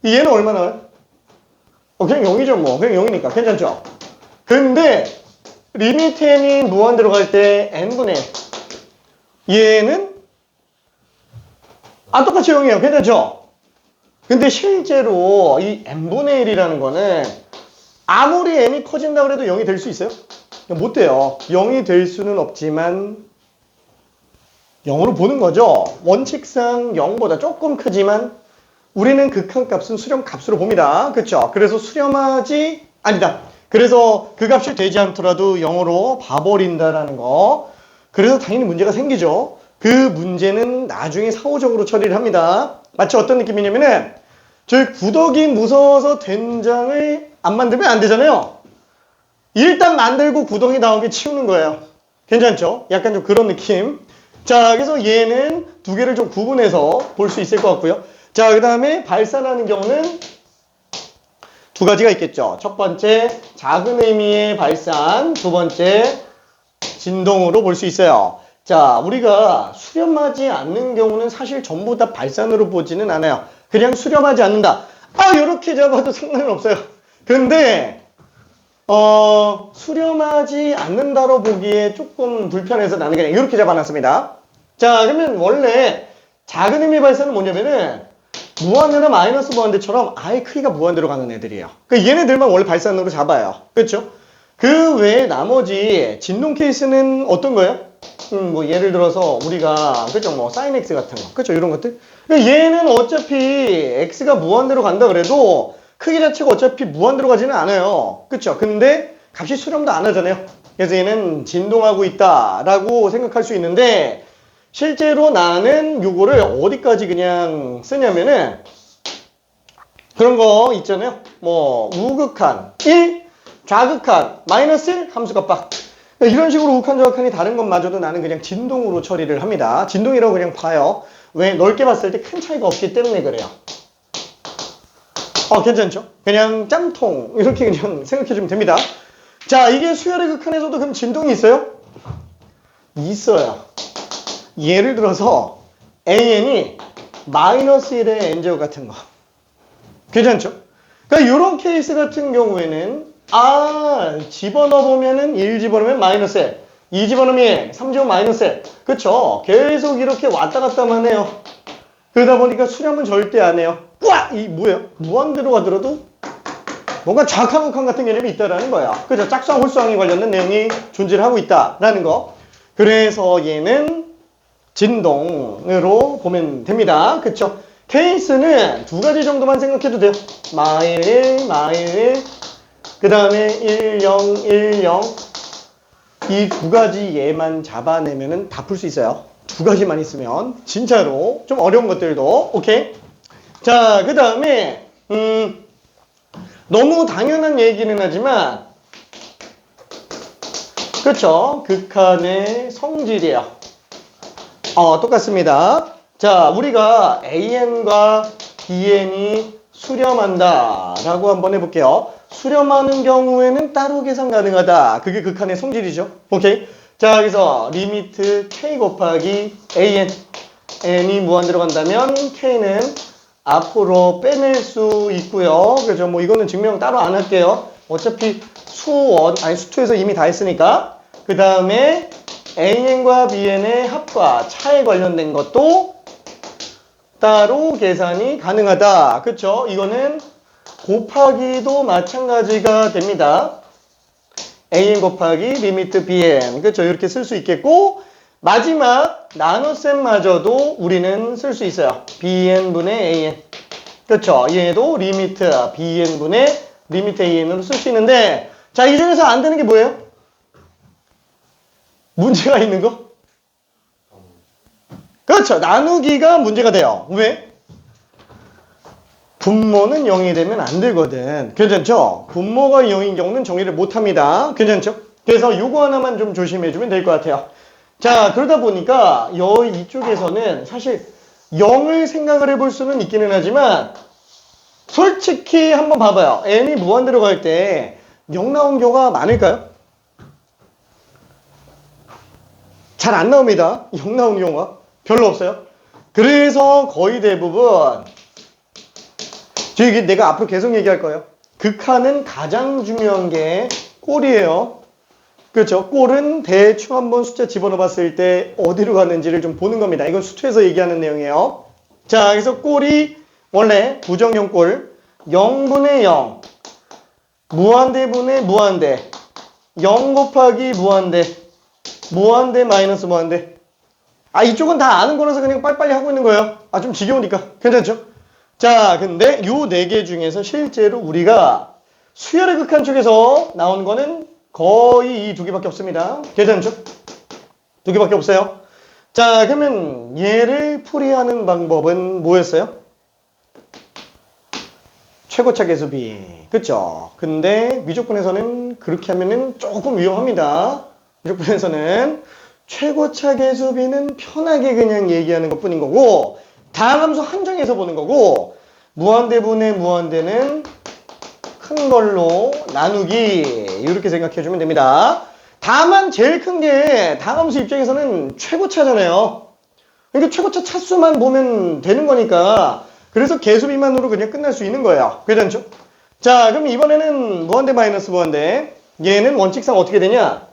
얘는 얼마나 나와요? 그냥 0이죠 뭐. 그냥 0이니까 괜찮죠? 근데 리미트 n이 무한대로 갈 때 n분의 1. 얘는 똑같이 0이에요. 괜찮죠? 근데 실제로 이 n분의 1이라는 거는 아무리 n이 커진다 그래도 0이 될 수 있어요? 못 돼요. 0이 될 수는 없지만 0으로 보는 거죠. 원칙상 0보다 조금 크지만 우리는 극한값은 수렴값으로 봅니다. 그렇죠? 그래서 그래서 그 값이 되지 않더라도 0으로 봐버린다라는 거. 그래서 당연히 문제가 생기죠. 그 문제는 나중에 사후적으로 처리를 합니다. 마치 어떤 느낌이냐면은 저희 구더기 무서워서 된장을 안 만들면 안 되잖아요. 일단 만들고 구덩이 나오게 치우는 거예요. 괜찮죠? 약간 좀 그런 느낌. 자, 그래서 얘는 두 개를 좀 구분해서 볼 수 있을 것 같고요. 자, 그 다음에 발산하는 경우는 두 가지가 있겠죠. 첫 번째, 작은 의미의 발산. 두 번째, 진동으로 볼 수 있어요. 자, 우리가 수렴하지 않는 경우는 사실 전부 다 발산으로 보지는 않아요. 그냥 수렴하지 않는다. 이렇게 잡아도 상관은 없어요. 근데 수렴하지 않는다로 보기에 조금 불편해서 나는 그냥 이렇게 잡아놨습니다. 자, 그러면 원래 작은 의미 발산은 뭐냐면은 무한대나 마이너스 무한대처럼 아예 크기가 무한대로 가는 애들이에요. 그러니까 얘네들만 원래 발산으로 잡아요. 그렇죠? 그 외에 나머지 진동 케이스는 어떤 거예요? 뭐 예를 들어서 우리가 그죠 뭐 sin x 같은 거 그죠 이런 것들 그러니까 얘는 어차피 x가 무한대로 간다 그래도 크기 자체가 어차피 무한대로 가지는 않아요 그쵸 근데 값이 수렴도 안 하잖아요 그래서 얘는 진동하고 있다라고 생각할 수 있는데 실제로 나는 요거를 어디까지 그냥 쓰냐면은 그런 거 있잖아요 뭐 우극한 1 좌극한 마이너스 1 함수값 이런 식으로 우극한 좌극한이 다른 것마저도 나는 그냥 진동으로 처리를 합니다 진동이라고 그냥 봐요 왜 넓게 봤을 때 큰 차이가 없기 때문에 그래요 괜찮죠 그냥 짬통 이렇게 그냥 생각해 주면 됩니다 자 이게 수열의 극한에서도 그럼 진동이 있어요? 있어요 예를 들어서 AN이 마이너스 1의 n제곱 같은 거 괜찮죠? 그러니까 이런 케이스 같은 경우에는 집어넣어 보면은 1 집어넣으면 마이너스 1 2 집어넣으면 1 3 집어넣으면 마이너스 1 그쵸? 계속 이렇게 왔다 갔다만 해요 그러다 보니까 수렴은 절대 안 해요 이 뭐예요? 무한대로 가더라도 뭔가 좌극한 극한 같은 개념이 있다라는 거야 그죠? 짝수항 홀수항에 관련된 내용이 존재를 하고 있다라는 거 그래서 얘는 진동으로 보면 됩니다 그쵸? 케이스는 두 가지 정도만 생각해도 돼요 마일 1, 마일 1 그 다음에 1, 0, 1, 0 이 두 가지 얘만 잡아내면은 다 풀 수 있어요 두 가지만 있으면 진짜로 좀 어려운 것들도 오케이 자 그 다음에 너무 당연한 얘기는 하지만 그쵸 극한의 성질이에요 똑같습니다 자 우리가 AN과 BN이 수렴한다 라고 한번 해볼게요 수렴하는 경우에는 따로 계산 가능하다 그게 극한의 성질이죠 오케이 자 여기서 리미트 K 곱하기 AN N이 무한대로 간다면 K는 앞으로 빼낼 수 있고요 그죠 뭐 이거는 증명 따로 안 할게요 어차피 수투에서 이미 다 했으니까 그 다음에 AN과 BN의 합과 차에 관련된 것도 따로 계산이 가능하다 그쵸 이거는 곱하기도 마찬가지가 됩니다 AN 곱하기 리미트 BN 그쵸 이렇게 쓸 수 있겠고 마지막 나눗셈마저도 우리는 쓸 수 있어요 BN분의 AN 그쵸 얘도 리미트 BN분의 리미트 AN으로 쓸 수 있는데 자 이 중에서 안 되는 게 뭐예요? 문제가 있는 거? 그렇죠 나누기가 문제가 돼요 왜? 분모는 0이 되면 안 되거든 괜찮죠? 분모가 0인 경우는 정의를 못합니다 괜찮죠? 그래서 요거 하나만 좀 조심해주면 될 것 같아요 자 그러다 보니까 이쪽에서는 사실 0을 생각을 해볼 수는 있기는 하지만 솔직히 한번 봐봐요 n이 무한대로 갈 때 0 나온 경우가 많을까요? 잘 안 나옵니다 0 나오는 경우가 별로 없어요 그래서 거의 대부분 내가 앞으로 계속 얘기할 거예요 극한은 가장 중요한 게 꼴이에요 그렇죠 꼴은 대충 한번 숫자 집어넣어 봤을 때 어디로 갔는지를 좀 보는 겁니다 이건 수투에서 얘기하는 내용이에요 자 그래서 꼴이 원래 부정형 꼴 0분의 0 무한대분의 무한대 0 곱하기 무한대 무한대 마이너스 무한대 이쪽은 다 아는 거라서 그냥 빨리빨리 하고 있는 거예요 좀 지겨우니까 괜찮죠? 자 근데 요 4개 중에서 실제로 우리가 수열의 극한 쪽에서 나온 거는 거의 이 2개밖에 없습니다 괜찮죠? 2개밖에 없어요 자 그러면 얘를 풀이하는 방법은 뭐였어요? 최고차 계수비 그쵸? 근데 미적분에서는 그렇게 하면은 조금 위험합니다 미적분에서는 최고차 계수비는 편하게 그냥 얘기하는 것 뿐인 거고 다함수 한정해서 보는 거고 무한대분의 무한대는 큰 걸로 나누기 이렇게 생각해 주면 됩니다 다만 제일 큰 게 다함수 입장에서는 최고차잖아요 그러니까 최고차 차수만 보면 되는 거니까 그래서 계수비만으로 그냥 끝날 수 있는 거예요 괜찮죠? 자 그럼 이번에는 무한대 마이너스 무한대 얘는 원칙상 어떻게 되냐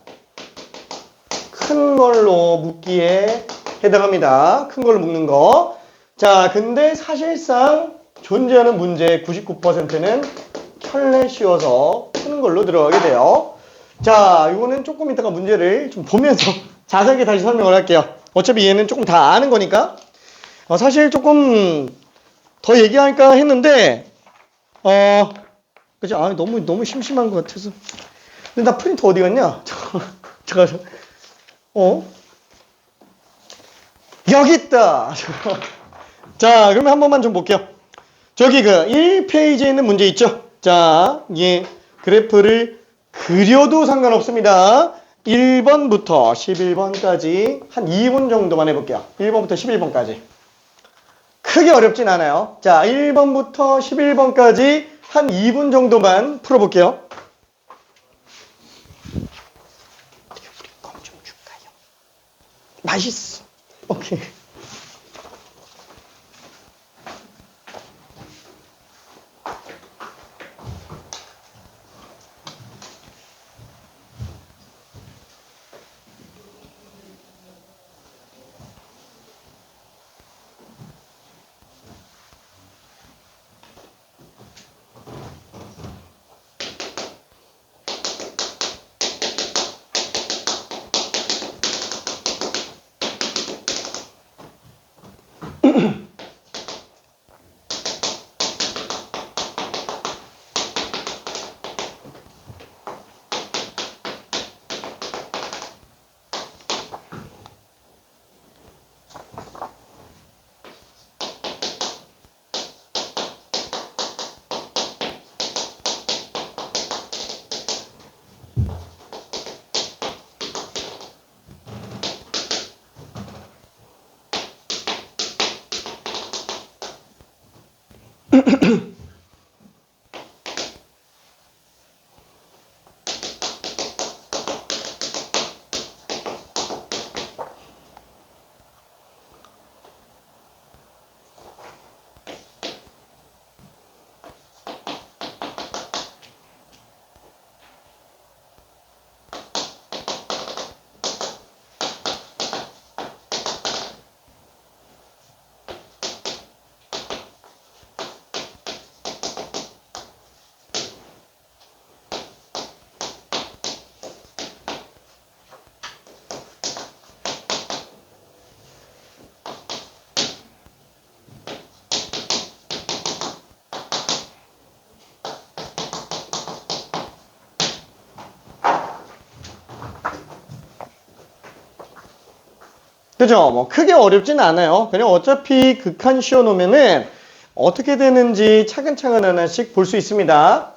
큰 걸로 묶기에 해당합니다 큰 걸로 묶는 거 자 근데 사실상 존재하는 문제의 99%는 켤레 씌워서 푸는 걸로 들어가게 돼요 자 이거는 조금 이따가 문제를 좀 보면서 자세하게 다시 설명을 할게요. 어차피 얘는 조금 다 아는 거니까. 사실 조금 더 얘기할까 했는데, 그죠? 너무 심심한 것 같아서. 근데 나 프린터 어디 갔냐? 잠깐, 여기 있다! 자, 그러면 한 번만 좀 볼게요. 저기 그 1페이지에 있는 문제 있죠? 자, 예, 그래프를 그려도 상관없습니다. 1번부터 11번까지 한 2분 정도만 해볼게요. 1번부터 11번까지. 크게 어렵진 않아요. 자, 1번부터 11번까지 한 2분 정도만 풀어볼게요. 우리 껌좀 줄까요? 맛있어. 오케이. 그죠? 뭐 크게 어렵진 않아요. 그냥 어차피 극한 씌워놓으면은 어떻게 되는지 차근차근 하나씩 볼 수 있습니다.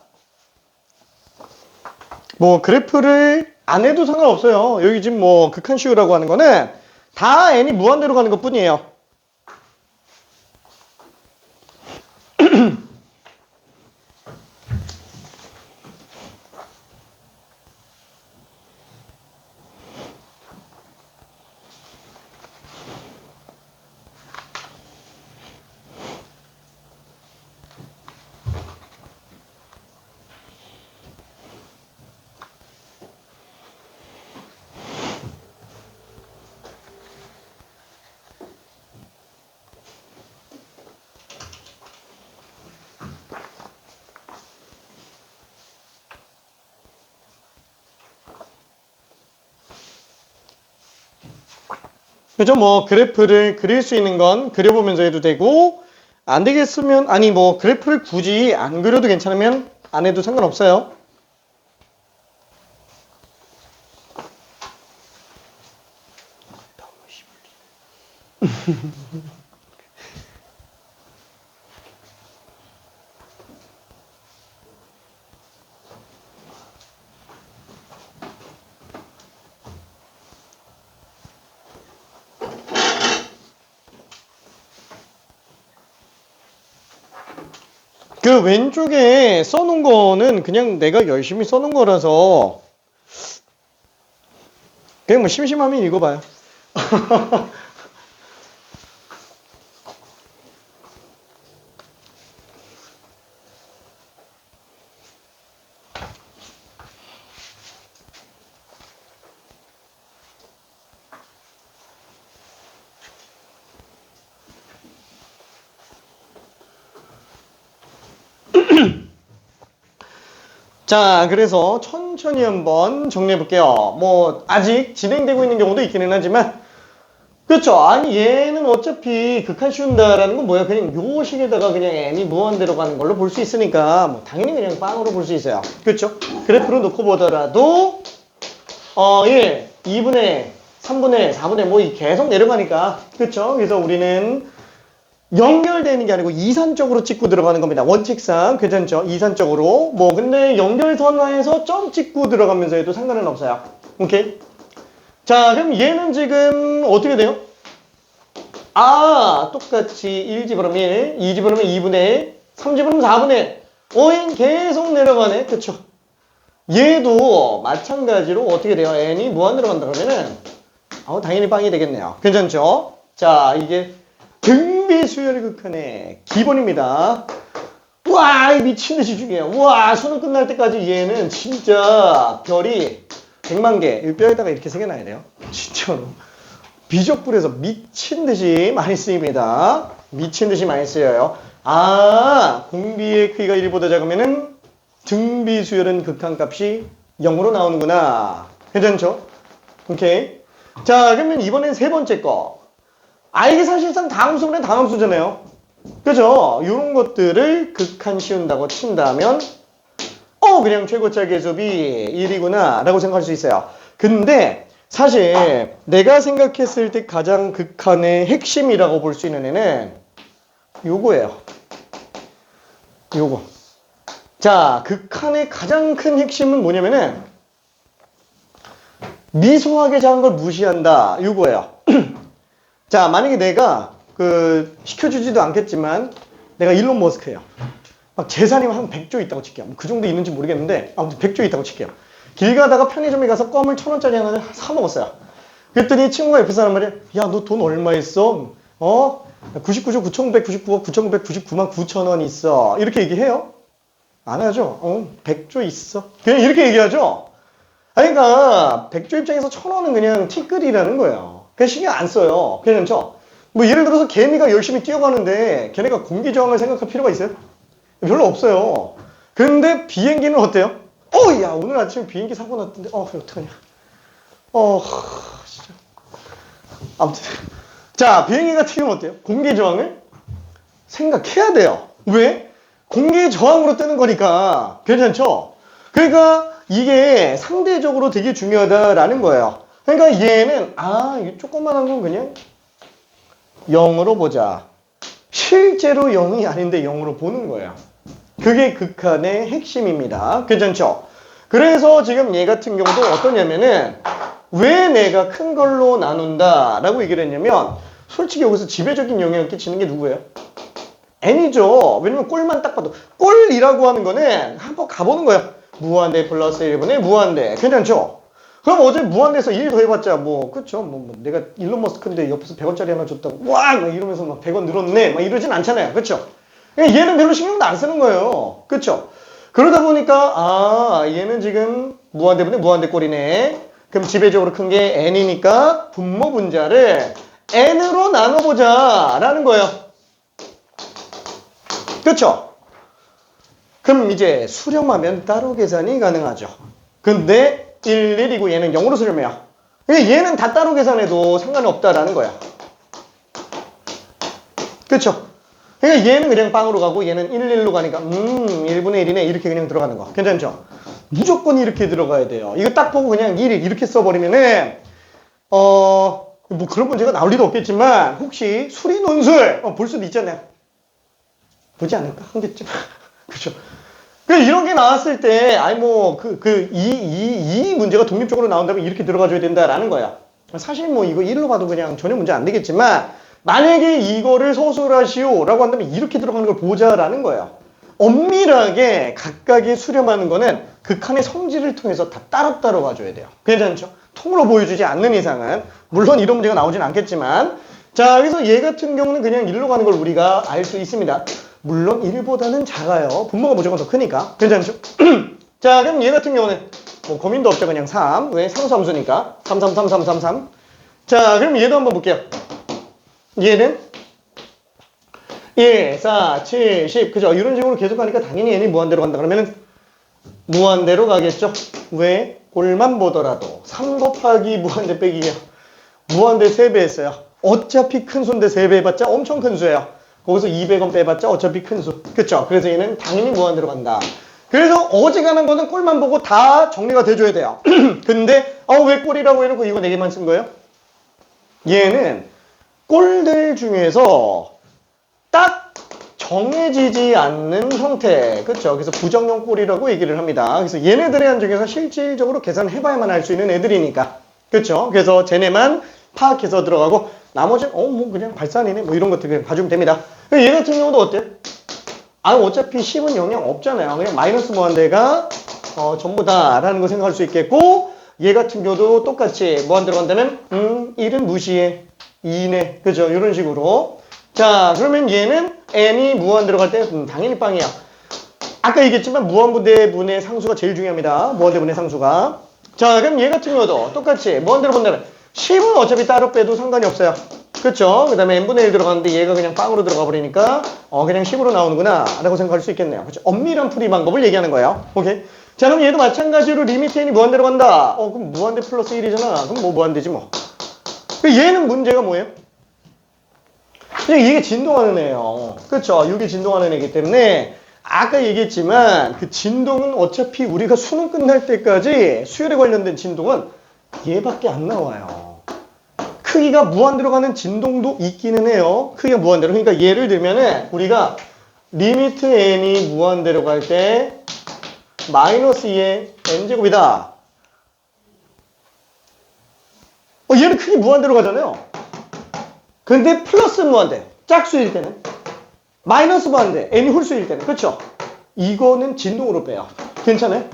뭐 그래프를 안 해도 상관없어요. 여기 지금 뭐 극한 씌우라고 하는 거는 다 n이 무한대로 가는 것 뿐이에요. 그죠? 뭐 그래프를 그릴 수 있는 건 그려보면서 해도 되고 안 되겠으면 아니 뭐 그래프를 굳이 안 그려도 괜찮으면 안 해도 상관없어요. 그 왼쪽에 써놓은 거는 그냥 내가 열심히 써놓은 거라서 그냥 뭐 심심하면 읽어봐요. 자, 그래서 천천히 한번 정리해 볼게요. 뭐 아직 진행되고 있는 경우도 있기는 하지만 그렇죠. 아니 얘는 어차피 극한 씌운다라는 건 뭐야? 그냥 요 식에다가 그냥 n이 무한대로 가는 걸로 볼 수 있으니까 뭐 당연히 그냥 빵으로 볼 수 있어요. 그렇죠? 그래프로 놓고 보더라도 1, 2분의 3분의 4분의 뭐 계속 내려가니까 그렇죠? 그래서 우리는 연결되는 게 아니고 이산적으로 찍고 들어가는 겁니다. 원칙상 괜찮죠? 이산적으로 뭐 근데 연결선화에서 점 찍고 들어가면서 해도 상관은 없어요. 오케이? 자, 그럼 얘는 지금 어떻게 돼요? 똑같이 1집어넣으면 1, 2집어넣으면 2분의 1, 3집어넣으면 4분의 1. 오인 계속 내려가네. 그쵸? 얘도 마찬가지로 어떻게 돼요? n이 무한대로 간다 그러면은 당연히 빵이 되겠네요. 괜찮죠? 자, 이게 등비수열 극한의 기본입니다. 와, 미친듯이 중요해요. 와, 수능 끝날 때까지 얘는 진짜 별이 100만 개. 뼈에다가 이렇게 새겨놔야 돼요. 진짜로. 비적불에서 미친듯이 많이 쓰입니다. 미친듯이 많이 쓰여요. 공비의 크기가 1보다 작으면은 등비수열은 극한값이 0으로 나오는구나. 괜찮죠? 오케이. 자, 그러면 이번엔 세 번째 거. 이게 사실상 다함수분의 다함수잖아요. 그죠? 이런 것들을 극한 씌운다고 친다면 그냥 최고차 계수비 1이구나 라고 생각할 수 있어요. 근데 사실 내가 생각했을 때 가장 극한의 핵심이라고 볼 수 있는 애는 요거예요. 요거. 자, 극한의 가장 큰 핵심은 뭐냐면은 미소하게 작은 걸 무시한다. 요거예요. 자, 만약에 내가 시켜주지도 않겠지만 내가 일론 머스크예요. 막 재산이 한 100조 있다고 칠게요. 그 정도 있는지 모르겠는데 아무튼 100조 있다고 칠게요. 길 가다가 편의점에 가서 껌을 1,000원짜리 하나 사 먹었어요. 그랬더니 친구가 옆에서 하는 말이 야, 너 돈 얼마 있어? 99조 9,999억 9,999만 9천원 있어. 이렇게 얘기해요? 안 하죠. 100조 있어. 그냥 이렇게 얘기하죠. 그러니까 100조 입장에서 1,000원은 그냥 티끌이라는 거예요. 그냥 신경 안 써요. 괜찮죠? 뭐 예를 들어서 개미가 열심히 뛰어가는데 걔네가 공기 저항을 생각할 필요가 있어요? 별로 없어요. 근데 비행기는 어때요? 야, 오늘 아침에 비행기 사고 났던데 어떡하냐. 진짜. 아무튼 자, 비행기 같은 경우는 어때요? 공기 저항을 생각해야 돼요. 왜? 공기 저항으로 뜨는 거니까. 괜찮죠? 그러니까 이게 상대적으로 되게 중요하다라는 거예요. 그러니까 얘는 이 조그만한 건 그냥 0으로 보자. 실제로 0이 아닌데 0으로 보는 거예요. 그게 극한의 핵심입니다. 괜찮죠? 그래서 지금 얘 같은 경우도 어떠냐면은 왜 내가 큰 걸로 나눈다 라고 얘기를 했냐면 솔직히 여기서 지배적인 영향을 끼치는 게 누구예요? n이죠. 왜냐면 꼴만 딱 봐도 꼴이라고 하는 거는 한번 가보는 거예요. 무한대 플러스 1분의 무한대. 괜찮죠? 그럼 어제 무한대에서 1 더해봤자 그쵸? 내가 일론 머스크인데 옆에서 100원짜리 하나 줬다고 와! 막 이러면서 막 100원 늘었네 막 이러진 않잖아요. 그쵸? 얘는 별로 신경도 안 쓰는 거예요. 그쵸? 그러다 보니까 얘는 지금 무한대분의 무한대 꼴이네. 그럼 지배적으로 큰 게 n이니까 분모 분자를 n으로 나눠보자 라는 거예요. 그쵸? 그럼 이제 수렴하면 따로 계산이 가능하죠. 근데 1, 1이고 얘는 0으로 수렴해요. 얘는 다 따로 계산해도 상관이 없다라는 거야. 그쵸? 그러니까 얘는 그냥 빵으로 가고 얘는 1, 1로 가니까 1분의 1이네 이렇게 그냥 들어가는 거. 괜찮죠? 무조건 이렇게 들어가야 돼요. 이거 딱 보고 그냥 1 이렇게 써버리면은 뭐 그런 문제가 나올 리도 없겠지만 혹시 수리 논술 볼 수도 있잖아요. 보지 않을까? 한 개쯤. 그죠? 이런 게 나왔을 때, 이 문제가 독립적으로 나온다면 이렇게 들어가줘야 된다라는 거야. 사실 뭐 이거 1로 봐도 그냥 전혀 문제 안 되겠지만, 만약에 이거를 서술하시오라고 한다면 이렇게 들어가는 걸 보자라는 거예요. 엄밀하게 각각의 수렴하는 거는 극한의 성질을 통해서 다 따로따로 가줘야 돼요. 괜찮죠? 통으로 보여주지 않는 이상은. 물론 이런 문제가 나오진 않겠지만. 자, 그래서 얘 같은 경우는 그냥 1로 가는 걸 우리가 알 수 있습니다. 물론 1보다는 작아요. 분모가 무조건 더 크니까. 괜찮죠? 자, 그럼 얘 같은 경우는 뭐 고민도 없죠. 그냥 3. 왜? 상수함수니까. 3, 3, 3, 3, 3, 3. 자, 그럼 얘도 한번 볼게요. 얘는 1, 4, 7, 10. 그죠? 이런 식으로 계속 가니까 당연히 n이 무한대로 간다. 그러면은 무한대로 가겠죠. 왜? 꼴만 보더라도 3 곱하기 무한대 빼기야. 무한대 3배 했어요. 어차피 큰 수인데 3배 해봤자 엄청 큰 수예요. 거기서 200원 빼봤자 어차피 큰 수. 그쵸? 그래서 얘는 당연히 무한대로 간다. 그래서 어지간한 거는 꼴만 보고 다 정리가 돼줘야 돼요. 근데 왜 꼴이라고 해놓고 이거 4개만 쓴 거예요? 얘는 꼴들 중에서 딱 정해지지 않는 형태. 그쵸? 그래서 부정형 꼴이라고 얘기를 합니다. 그래서 얘네들의 한중에서 실질적으로 계산해봐야만 알 수 있는 애들이니까. 그쵸? 그래서 쟤네만 파악해서 들어가고 나머지는 뭐 그냥 발산이네 뭐 이런 것들 그냥 봐주면 됩니다. 얘 같은 경우도 어때요? 어차피 10은 영향 없잖아요. 그냥 마이너스 무한대가 전부 다라는 거 생각할 수 있겠고, 얘 같은 경우도 똑같이 무한대로 간다면 1은 무시해 2네. 그죠? 이런 식으로. 자, 그러면 얘는 n이 무한대로 갈 때 당연히 빵이야. 아까 얘기했지만 무한대분의 상수가 제일 중요합니다. 무한대분의 상수가. 자, 그럼 얘 같은 경우도 똑같이 무한대로 본다면 10은 어차피 따로 빼도 상관이 없어요. 그쵸? 그 다음에 n분의 1 들어가는데 얘가 그냥 빵으로 들어가 버리니까 그냥 10으로 나오는구나 라고 생각할 수 있겠네요. 그쵸? 엄밀한 풀이 방법을 얘기하는 거예요. 오케이? 자, 그럼 얘도 마찬가지로 리미트 n이 무한대로 간다. 그럼 무한대 플러스 1이잖아. 그럼 뭐 무한대지 뭐. 얘는 문제가 뭐예요? 그냥 이게 진동하는 애예요. 그쵸? 이게 진동하는 애이기 때문에 아까 얘기했지만 그 진동은 어차피 우리가 수능 끝날 때까지 수열에 관련된 진동은 얘밖에 안 나와요. 크기가 무한대로 가는 진동도 있기는 해요. 크기가 무한대로. 그러니까 예를 들면은 우리가 리미트 n이 무한대로 갈 때 마이너스 2의 n제곱이다. 얘는 크기 무한대로 가잖아요. 근데 플러스 무한대, 짝수일 때는 마이너스 무한대, n이 홀수일 때는 그렇죠? 이거는 진동으로 빼요. 괜찮아요?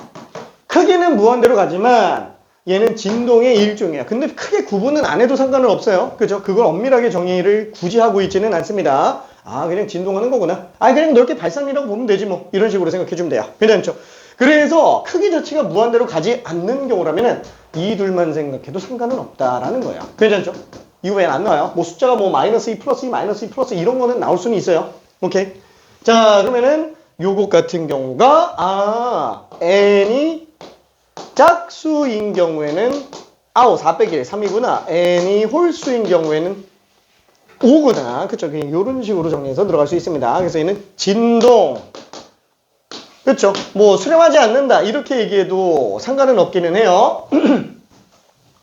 크기는 무한대로 가지만 얘는 진동의 일종이야. 근데 크게 구분은 안 해도 상관은 없어요. 그죠? 그걸 엄밀하게 정의를 굳이 하고 있지는 않습니다. 그냥 진동하는 거구나. 그냥 넓게 발산이라고 보면 되지 뭐. 이런 식으로 생각해 주면 돼요. 괜찮죠? 그래서 크기 자체가 무한대로 가지 않는 경우라면은 이 둘만 생각해도 상관은 없다라는 거예요. 괜찮죠? 이거 왜 안 나와요? 뭐 숫자가 뭐 마이너스 2 플러스 2 마이너스 2 플러스 이런 거는 나올 수는 있어요. 오케이? 자, 그러면은 요것 같은 경우가 n이 짝수인 경우에는 4 빼기 1, 3이구나. n이 홀수인 경우에는 5구나. 그쵸? 그냥 이런 식으로 정리해서 들어갈 수 있습니다. 그래서 얘는 진동. 그쵸? 뭐 수렴하지 않는다. 이렇게 얘기해도 상관은 없기는 해요.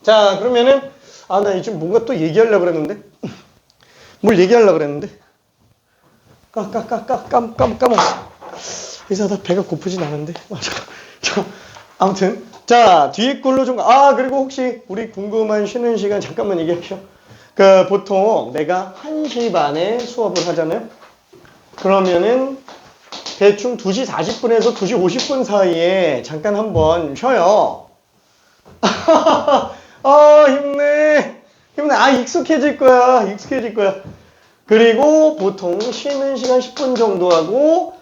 자, 그러면은 나 지금 뭔가 또 얘기하려고 그랬는데 뭘 얘기하려고 그랬는데 까먹었어. 이사 나 배가 고프진 않은데. 아무튼 자, 뒤에 걸로 좀 그리고 혹시 우리 궁금한 쉬는 시간 잠깐만 얘기할게요. 보통 내가 1시 반에 수업을 하잖아요. 그러면은 대충 2시 40분에서 2시 50분 사이에 잠깐 한번 쉬어요. 힘내. 익숙해질 거야. 그리고 보통 쉬는 시간 10분 정도 하고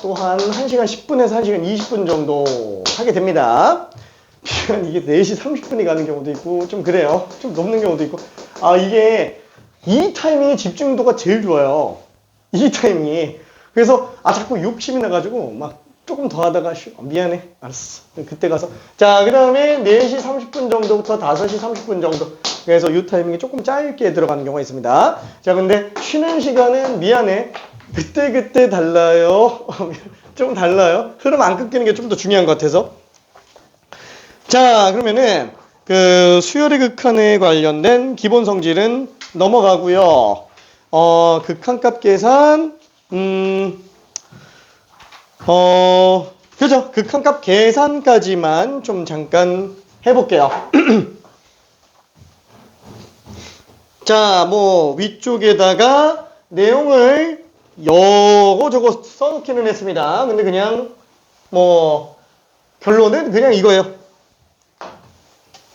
또한 1시간 10분에서 1시간 20분 정도 하게 됩니다. 이게 4시 30분이 가는 경우도 있고 좀 그래요. 좀 넘는 경우도 있고. 이게 이 타이밍에 집중도가 제일 좋아요. 이 타이밍이. 그래서 자꾸 욕심이 나가지고 막 조금 더 하다가 미안해. 알았어. 그때 가서. 자, 그 다음에 4시 30분 정도부터 5시 30분 정도. 그래서 이 타이밍이 조금 짧게 들어가는 경우가 있습니다. 자, 근데 쉬는 시간은 미안해. 그때 달라요. 좀 달라요. 흐름 안 끊기는 게 좀 더 중요한 것 같아서. 자, 그러면은 수열의 극한에 관련된 기본 성질은 넘어가고요. 극한값 계산 그죠? 극한값 계산까지만 좀 잠깐 해볼게요. 자, 뭐 위쪽에다가 내용을 저거 써놓기는 했습니다. 근데 그냥 뭐 결론은 그냥 이거예요.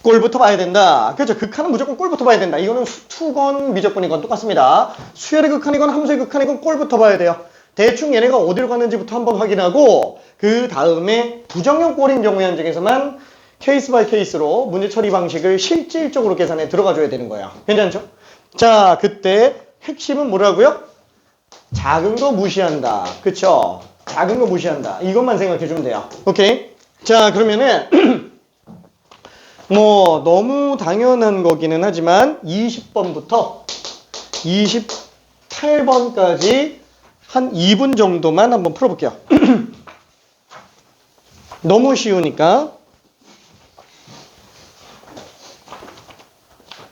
꼴부터 봐야 된다. 그렇죠? 극한은 무조건 꼴부터 봐야 된다. 이거는 투건 미적분이건 똑같습니다. 수열의 극한이건 함수의 극한이건 꼴부터 봐야 돼요. 대충 얘네가 어디로 가는지부터 한번 확인하고 그 다음에 부정형 꼴인 경우의 한정에서만 케이스 바이 케이스로 문제 처리 방식을 실질적으로 계산해 들어가줘야 되는 거예요. 괜찮죠? 자, 그때 핵심은 뭐라고요? 작은 거 무시한다. 그쵸? 작은 거 무시한다. 이것만 생각해 주면 돼요. 오케이? 자, 그러면은 뭐 너무 당연한 거기는 하지만 20번부터 28번까지 한 2분 정도만 한번 풀어볼게요. 너무 쉬우니까.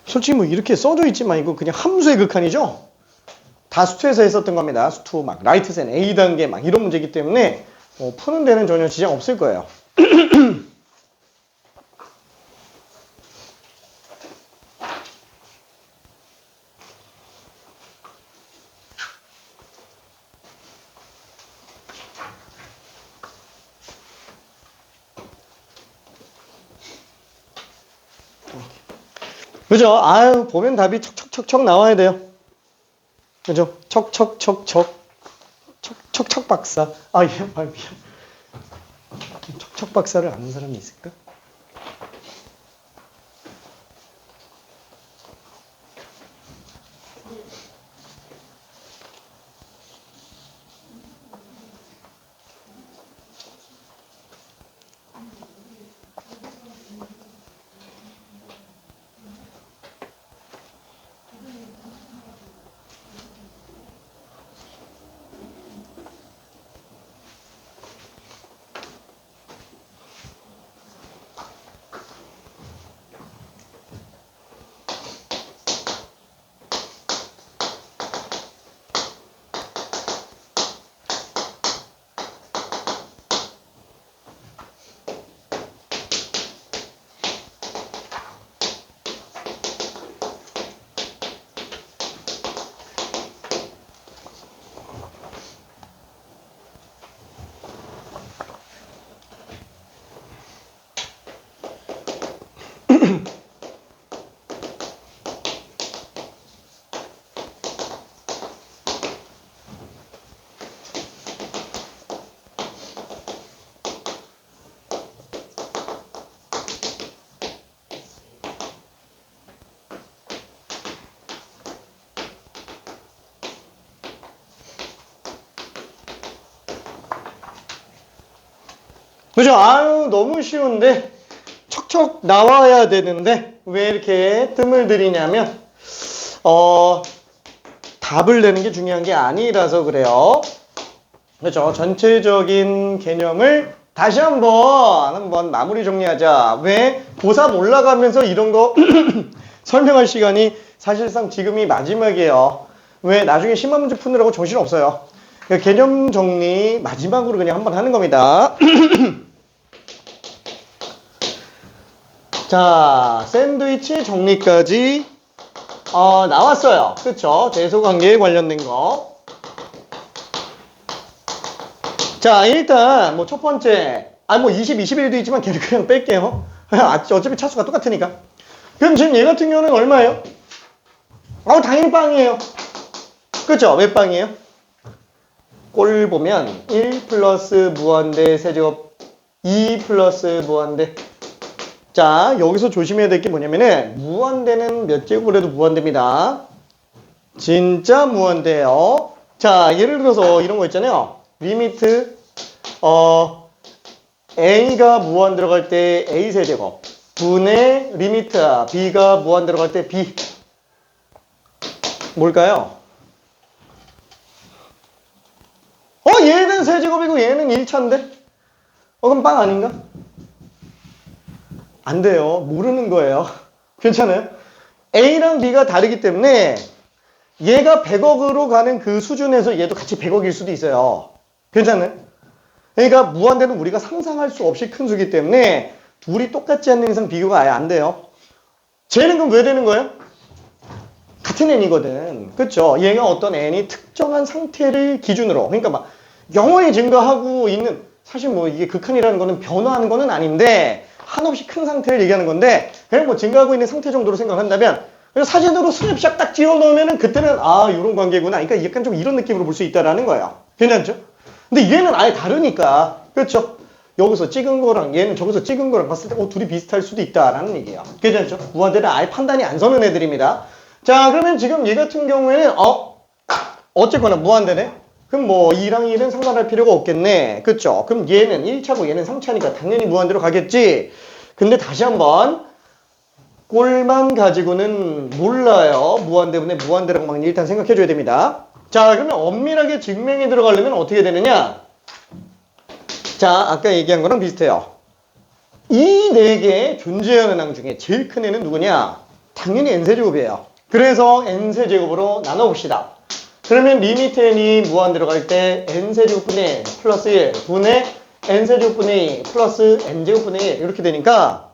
솔직히 뭐 이렇게 써져 있지만 이거 그냥 함수의 극한이죠? 다 수투에서 했었던 겁니다. 수투 막 라이트센 A단계 막 이런 문제이기 때문에 푸는 데는 전혀 지장 없을 거예요. 그죠? 아유, 보면 답이 척척척척 나와야 돼요. 그죠? 척척척척. 척척 박사. 아, 예, 미안. 척척 박사를 아는 사람이 있을까? 그죠? 아유, 너무 쉬운데 척척 나와야 되는데 왜 이렇게 뜸을 들이냐면 답을 내는 게 중요한 게 아니라서 그래요. 그렇죠? 전체적인 개념을 다시 한번 마무리 정리하자. 왜? 고3 올라가면서 이런 거 설명할 시간이 사실상 지금이 마지막이에요. 왜? 나중에 심화 문제 푸느라고 정신 없어요. 그러니까 개념 정리 마지막으로 그냥 한번 하는 겁니다. 자, 샌드위치 정리까지 나왔어요. 그쵸? 대소관계에 관련된 거. 자, 일단 뭐 첫 번째 뭐 20, 21도 있지만 걔를 그냥 뺄게요. 어차피 차수가 똑같으니까. 그럼 지금 얘 같은 경우는 얼마예요? 당연히 빵이에요. 그쵸? 왜 빵이에요? 꼴 보면 1 플러스 무한대 세제곱 2 플러스 무한대. 자, 여기서 조심해야 될 게 뭐냐면은 무한대는 몇 제곱을 해도 무한대입니다. 진짜 무한대예요. 자, 예를 들어서 이런 거 있잖아요. 리미트 A가 무한 들어갈 때 A 세제곱 분의 리미트 B가 무한 들어갈 때 B. 뭘까요? 얘는 세제곱이고 얘는 1차인데? 그럼 빵 아닌가? 안 돼요. 모르는 거예요. 괜찮아요? A랑 B가 다르기 때문에 얘가 100억으로 가는 그 수준에서 얘도 같이 100억일 수도 있어요. 괜찮아요? 그러니까 무한대는 우리가 상상할 수 없이 큰 수기 때문에 둘이 똑같지 않는 이상 비교가 아예 안 돼요. 쟤는 그럼 왜 되는 거예요? 같은 n이거든. 그쵸? 얘가 어떤 n이 특정한 상태를 기준으로, 그러니까 막 영원히 증가하고 있는, 사실 뭐 이게 극한이라는 거는 변화하는 거는 아닌데 한없이 큰 상태를 얘기하는 건데 그냥 뭐 증가하고 있는 상태 정도로 생각한다면 사진으로 스냅샷 딱 찍어 놓으면은 그때는 이런 관계구나. 그러니까 약간 좀 이런 느낌으로 볼 수 있다라는 거예요. 괜찮죠? 근데 얘는 아예 다르니까. 그렇죠? 여기서 찍은 거랑 얘는 저기서 찍은 거랑 봤을 때 둘이 비슷할 수도 있다라는 얘기예요. 괜찮죠? 무한대는 아예 판단이 안 서는 애들입니다. 자, 그러면 지금 얘 같은 경우에는 어쨌거나 무한대네. 그럼 뭐 2랑 1은 상관할 필요가 없겠네. 그쵸? 그럼 얘는 1차고 얘는 3차니까 당연히 무한대로 가겠지. 근데 다시 한번 꼴만 가지고는 몰라요. 무한대분의 무한대라고 막 일단 생각해줘야 됩니다. 자, 그러면 엄밀하게 증명에 들어가려면 어떻게 되느냐? 자, 아까 얘기한 거랑 비슷해요. 이 네 개의 존재하는 항 중에 제일 큰 애는 누구냐? 당연히 n세제곱이에요. 그래서 n세제곱으로 나눠봅시다. 그러면 리미트 n이 무한대로 갈 때 n세제곱분의 플러스 1 분의 n세제곱분의 2 플러스 n제곱분의 1 이렇게 되니까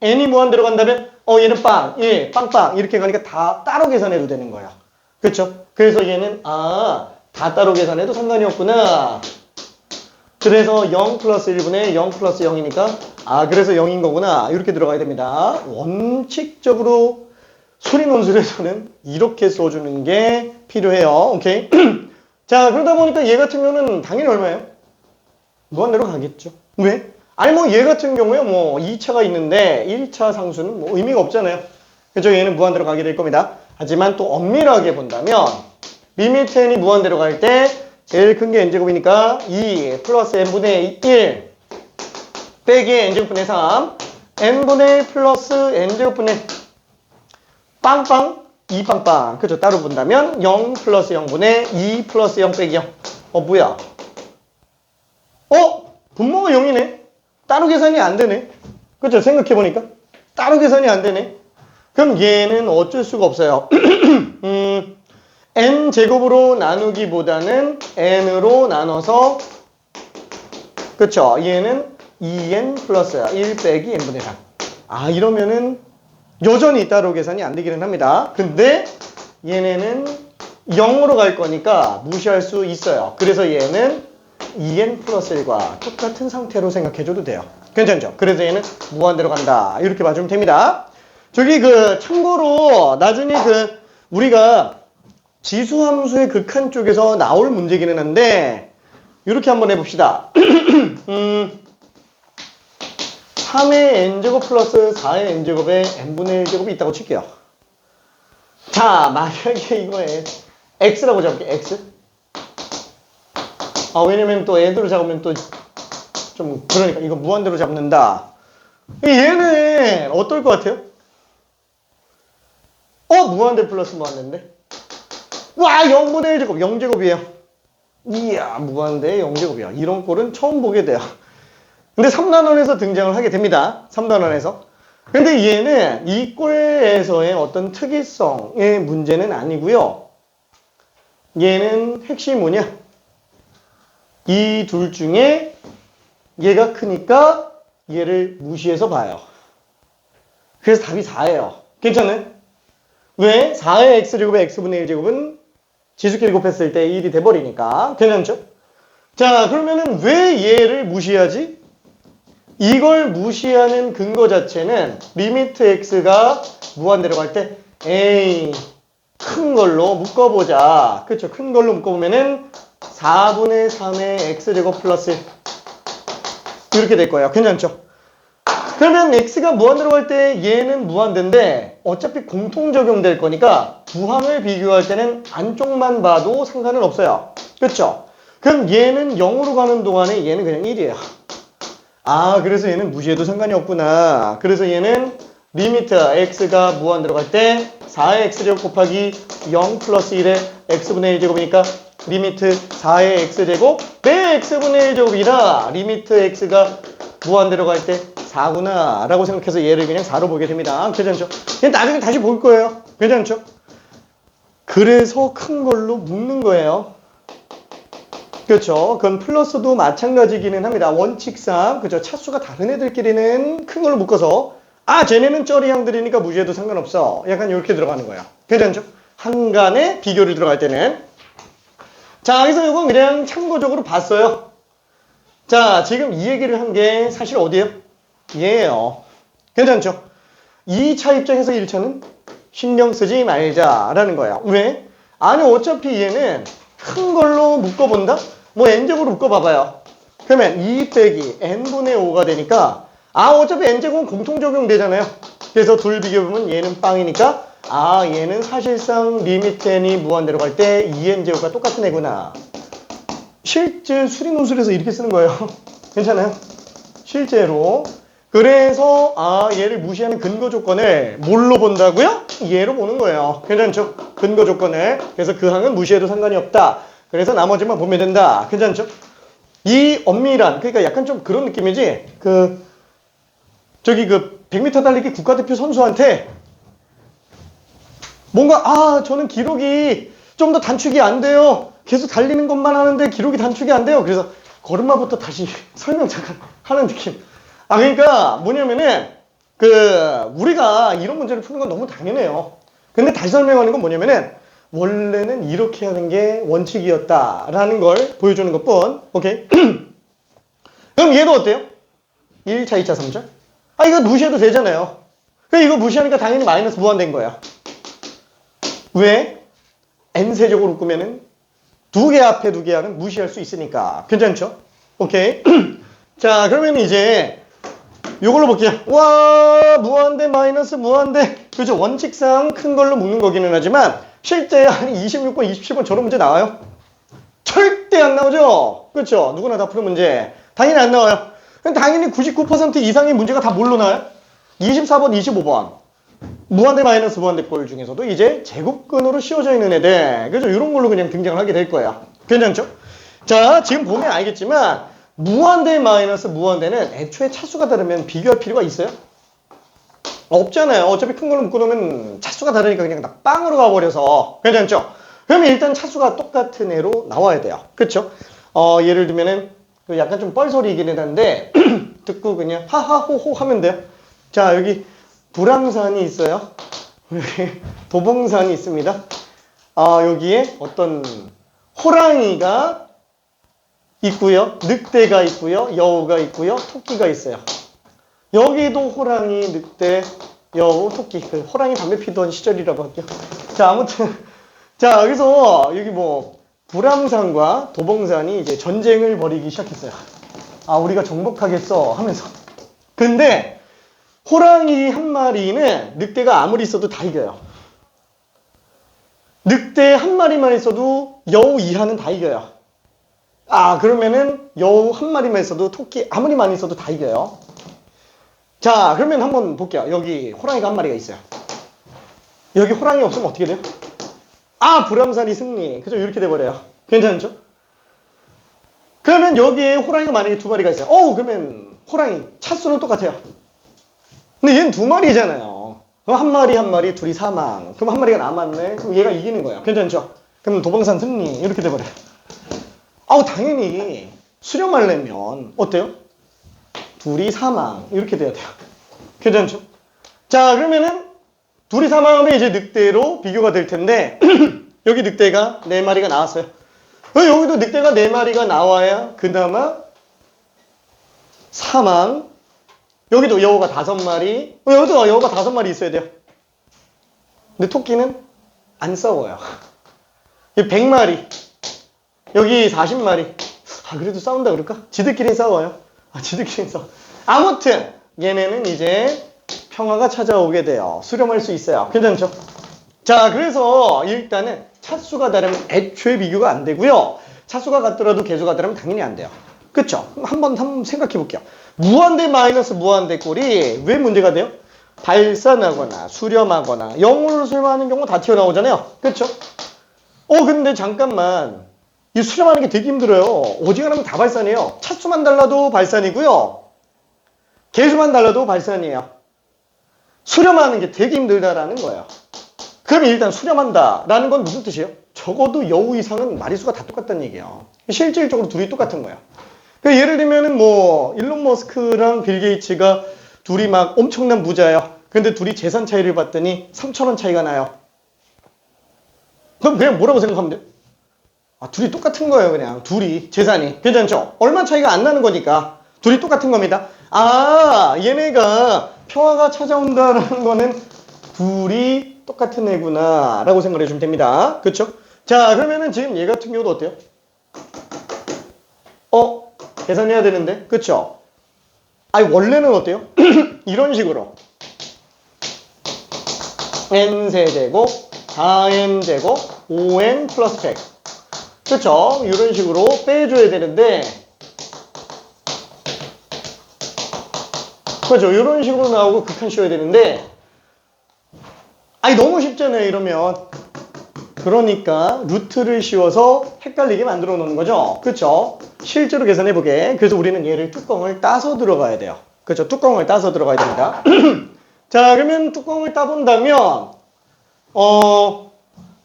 n이 무한대로 간다면 얘는 빵, 1, 빵빵 이렇게 가니까 다 따로 계산해도 되는 거야. 그렇죠? 그래서 얘는 다 따로 계산해도 상관이 없구나. 그래서 0 플러스 1분의 0 플러스 0이니까 그래서 0인 거구나. 이렇게 들어가야 됩니다. 원칙적으로 소리 논술에서는 이렇게 써주는 게 필요해요. 오케이? 자, 그러다 보니까 얘 같은 경우는 당연히 얼마예요? 무한대로 가겠죠. 왜? 아니 뭐 얘 같은 경우에 뭐 2차가 있는데 1차 상수는 뭐 의미가 없잖아요. 그렇죠? 얘는 무한대로 가게 될 겁니다. 하지만 또 엄밀하게 본다면 리미트 n이 무한대로 갈 때 제일 큰 게 n제곱이니까 2 플러스 n분의 1 빼기 n제곱분의 3 n분의 플러스 n제곱분의 빵빵 2빵빵 그죠? 따로 본다면 0 플러스 0분의 2 플러스 0 빼기 0 뭐야? 분모가 0이네? 따로 계산이 안 되네? 그죠? 생각해보니까 따로 계산이 안 되네? 그럼 얘는 어쩔 수가 없어요. n제곱으로 나누기보다는 n으로 나눠서 그쵸? 얘는 2n 플러스 1 빼기 n분의 3 이러면은 여전히 따로 계산이 안 되기는 합니다. 근데 얘네는 0으로 갈 거니까 무시할 수 있어요. 그래서 얘는 2n 플러스 1과 똑같은 상태로 생각해줘도 돼요. 괜찮죠? 그래서 얘는 무한대로 간다. 이렇게 봐주면 됩니다. 저기 참고로 나중에 우리가 지수함수의 극한 쪽에서 나올 문제기는 한데 이렇게 한번 해봅시다. 3의 n제곱 플러스 4의 n제곱에 n분의 1제곱이 있다고 칠게요. 자, 만약에 이거에 x라고 잡을게요. x. 왜냐면 또 n으로 잡으면 또 좀 그러니까 이거 무한대로 잡는다. 얘는 어떨 것 같아요? 무한대 플러스 무한대인데? 와, 0분의 1제곱, 0제곱이에요. 이야, 무한대 0제곱이야. 이런 꼴은 처음 보게 돼요. 근데 3단원에서 등장을 하게 됩니다. 3단원에서. 근데 얘는 이 꼴에서의 어떤 특이성의 문제는 아니고요. 얘는 핵심이 뭐냐? 이 둘 중에 얘가 크니까 얘를 무시해서 봐요. 그래서 답이 4예요. 괜찮아요? 왜? 4의 x제곱에 x분의 1제곱은 지수끼리 곱했을 때 1이 돼버리니까. 괜찮죠? 자, 그러면은 왜 얘를 무시하지? 이걸 무시하는 근거 자체는 리미트 x가 무한대로 갈 때 큰 걸로 묶어보자. 그쵸? 큰 걸로 묶어보면은 4분의 3의 x제곱 플러스 1 이렇게 될 거예요. 괜찮죠? 그러면 x가 무한대로 갈 때 얘는 무한대인데 어차피 공통 적용될 거니까 부항을 비교할 때는 안쪽만 봐도 상관은 없어요. 그렇죠? 그럼 얘는 0으로 가는 동안에 얘는 그냥 1이에요. 그래서 얘는 무시해도 상관이 없구나. 그래서 얘는 리미트 x가 무한대로 갈 때 4의 x제곱 곱하기 0 플러스 1의 x분의 1제곱이니까 리미트 4의 x제곱 내 x분의 1제곱이라 리미트 x가 무한대로 갈 때 4구나 라고 생각해서 얘를 그냥 4로 보게 됩니다. 괜찮죠? 얘는 나중에 다시 볼 거예요. 괜찮죠? 그래서 큰 걸로 묶는 거예요. 그렇죠? 그건 플러스도 마찬가지기는 합니다. 원칙상 그죠? 차수가 다른 애들끼리는 큰 걸로 묶어서 쟤네는 쩌리향들이니까 무시해도 상관없어. 약간 이렇게 들어가는 거야. 괜찮죠? 한간에 비교를 들어갈 때는 자, 그래서 이건 그냥 참고적으로 봤어요. 자, 지금 이 얘기를 한 게 사실 어디예요? 얘예요. 괜찮죠? 2차 입장에서 1차는 신경 쓰지 말자라는 거야. 왜? 아니 어차피 얘는 큰 걸로 묶어본다? 뭐 n제곱으로 묶어봐봐요. 그러면 2 빼기 n분의 5가 되니까 어차피 n제곱은 공통 적용되잖아요. 그래서 둘 비교해보면 얘는 빵이니까 얘는 사실상 리미트 n이 무한대로 갈 때 2n제곱과 똑같은 애구나. 실제 수리 논술에서 이렇게 쓰는 거예요. 괜찮아요? 실제로. 그래서 얘를 무시하는 근거 조건을 뭘로 본다고요? 얘로 보는 거예요. 괜찮죠? 근거 조건을. 그래서 그 항은 무시해도 상관이 없다. 그래서 나머지만 보면 된다. 괜찮죠? 이 엄밀한, 그러니까 약간 좀 그런 느낌이지. 저기 100m 달리기 국가대표 선수한테 뭔가 저는 기록이 좀 더 단축이 안 돼요. 계속 달리는 것만 하는데 기록이 단축이 안 돼요. 그래서 걸음마부터 다시 설명 잠깐 하는 느낌. 그러니까 뭐냐면은 우리가 이런 문제를 푸는 건 너무 당연해요. 근데 다시 설명하는 건 뭐냐면은 원래는 이렇게 하는 게 원칙이었다라는 걸 보여주는 것뿐. 오케이? 그럼 얘도 어때요? 1차, 2차, 3차? 이거 무시해도 되잖아요. 이거 무시하니까 당연히 마이너스 무한대인 거야. 왜? n세제곱으로 묶으면은 두 개 앞에 두 개 하는 무시할 수 있으니까. 괜찮죠? 오케이? 자, 그러면 이제 요걸로 볼게요. 와, 무한대 마이너스 무한대. 그죠? 원칙상 큰 걸로 묶는 거기는 하지만 실제 한 26번, 27번 저런 문제 나와요? 절대 안 나오죠? 그렇죠? 누구나 다 푸는 문제. 당연히 안 나와요. 당연히 99% 이상의 문제가 다 뭘로 나와요? 24번, 25번. 무한대 마이너스 무한대 꼴 중에서도 이제 제곱근으로 씌워져 있는 애들. 그죠? 이런 걸로 그냥 등장을 하게 될 거야. 괜찮죠? 자, 지금 보면 알겠지만 무한대 마이너스 무한대는 애초에 차수가 다르면 비교할 필요가 있어요? 없잖아요. 어차피 큰 걸로 묶어놓으면 차수가 다르니까 그냥 다 빵으로 가버려서. 괜찮죠? 그러면 일단 차수가 똑같은 애로 나와야 돼요. 그쵸? 예를 들면은 약간 좀 뻘소리이긴 한데 듣고 그냥 하하호호 하면 돼요. 자, 여기 불암산이 있어요. 여기 도봉산이 있습니다. 여기에 어떤 호랑이가 있고요. 늑대가 있고요. 여우가 있고요. 토끼가 있어요. 여기도 호랑이, 늑대, 여우, 토끼. 호랑이 담배 피던 시절이라고 할게요. 자, 아무튼 자, 여기서 여기 불암산과 도봉산이 이제 전쟁을 벌이기 시작했어요. 우리가 정복하겠어 하면서. 근데 호랑이 한 마리는 늑대가 아무리 있어도 다 이겨요. 늑대 한 마리만 있어도 여우 이하는 다 이겨요. 그러면은 여우 한 마리만 있어도 토끼 아무리 많이 있어도 다 이겨요. 자, 그러면 한번 볼게요. 여기 호랑이가 한 마리가 있어요. 여기 호랑이 없으면 어떻게 돼요? 불암산이 승리. 그죠? 이렇게 돼버려요. 괜찮죠? 그러면 여기에 호랑이가 만약에 두 마리가 있어요. 그러면 호랑이 차수는 똑같아요. 근데 얘는 두 마리잖아요. 그럼 한 마리 둘이 사망. 그럼 한 마리가 남았네. 그럼 얘가 이기는 거예요. 괜찮죠? 그럼 도봉산 승리. 이렇게 돼버려요. 당연히 수렴하려면 어때요? 둘이 사망. 이렇게 돼야 돼요. 괜찮죠? 자, 그러면은 둘이 사망하면 이제 늑대로 비교가 될 텐데 여기 늑대가 4마리가 나왔어요. 여기도 늑대가 4마리가 나와야 그나마 사망. 여기도 여우가 5마리. 여기도 여우가 5마리 있어야 돼요. 근데 토끼는 안 싸워요. 100마리. 여기 40마리. 그래도 싸운다 그럴까? 지들끼리 싸워요. 지들끼리 싸워. 아무튼 얘네는 이제 평화가 찾아오게 돼요. 수렴할 수 있어요. 괜찮죠? 자, 그래서 일단은 차수가 다르면 애초에 비교가 안 되고요. 차수가 같더라도 개수가 다르면 당연히 안 돼요. 그쵸? 한번 생각해 볼게요. 무한대 마이너스 무한대 꼴이 왜 문제가 돼요? 발산하거나 수렴하거나 0으로 수렴하는 경우 다 튀어나오잖아요. 그쵸? 근데 잠깐만. 이 수렴하는 게 되게 힘들어요. 어지간하면 다 발산이에요. 차수만 달라도 발산이고요. 개수만 달라도 발산이에요. 수렴하는 게 되게 힘들다라는 거예요. 그러면 일단 수렴한다라는 건 무슨 뜻이에요? 적어도 여우 이상은 마리수가 다 똑같다는 얘기예요. 실질적으로 둘이 똑같은 거예요. 예를 들면은 일론 머스크랑 빌 게이츠가 둘이 막 엄청난 부자예요. 근데 둘이 재산 차이를 봤더니 3,000원 차이가 나요. 그럼 그냥 뭐라고 생각하면 돼요? 둘이 똑같은 거예요, 그냥. 둘이 재산이. 괜찮죠? 얼마 차이가 안 나는 거니까 둘이 똑같은 겁니다. 얘네가 평화가 찾아온다라는 거는 둘이 똑같은 애구나 라고 생각을 해주면 됩니다. 그쵸? 자, 그러면은 지금 얘 같은 경우도 어때요? 계산해야 되는데, 그쵸? 원래는 어때요? 이런 식으로 n세제곱 4m제곱 5n 플러스 100 그쵸? 이런 식으로 빼줘야 되는데, 그렇죠? 이런 식으로 나오고 극한 씌워야 되는데, 아니 너무 쉽잖아요 이러면. 그러니까 루트를 씌워서 헷갈리게 만들어 놓는 거죠. 그렇죠? 실제로 계산해 보게. 그래서 우리는 얘를 뚜껑을 따서 들어가야 돼요. 그렇죠? 뚜껑을 따서 들어가야 됩니다. 자, 그러면 뚜껑을 따본다면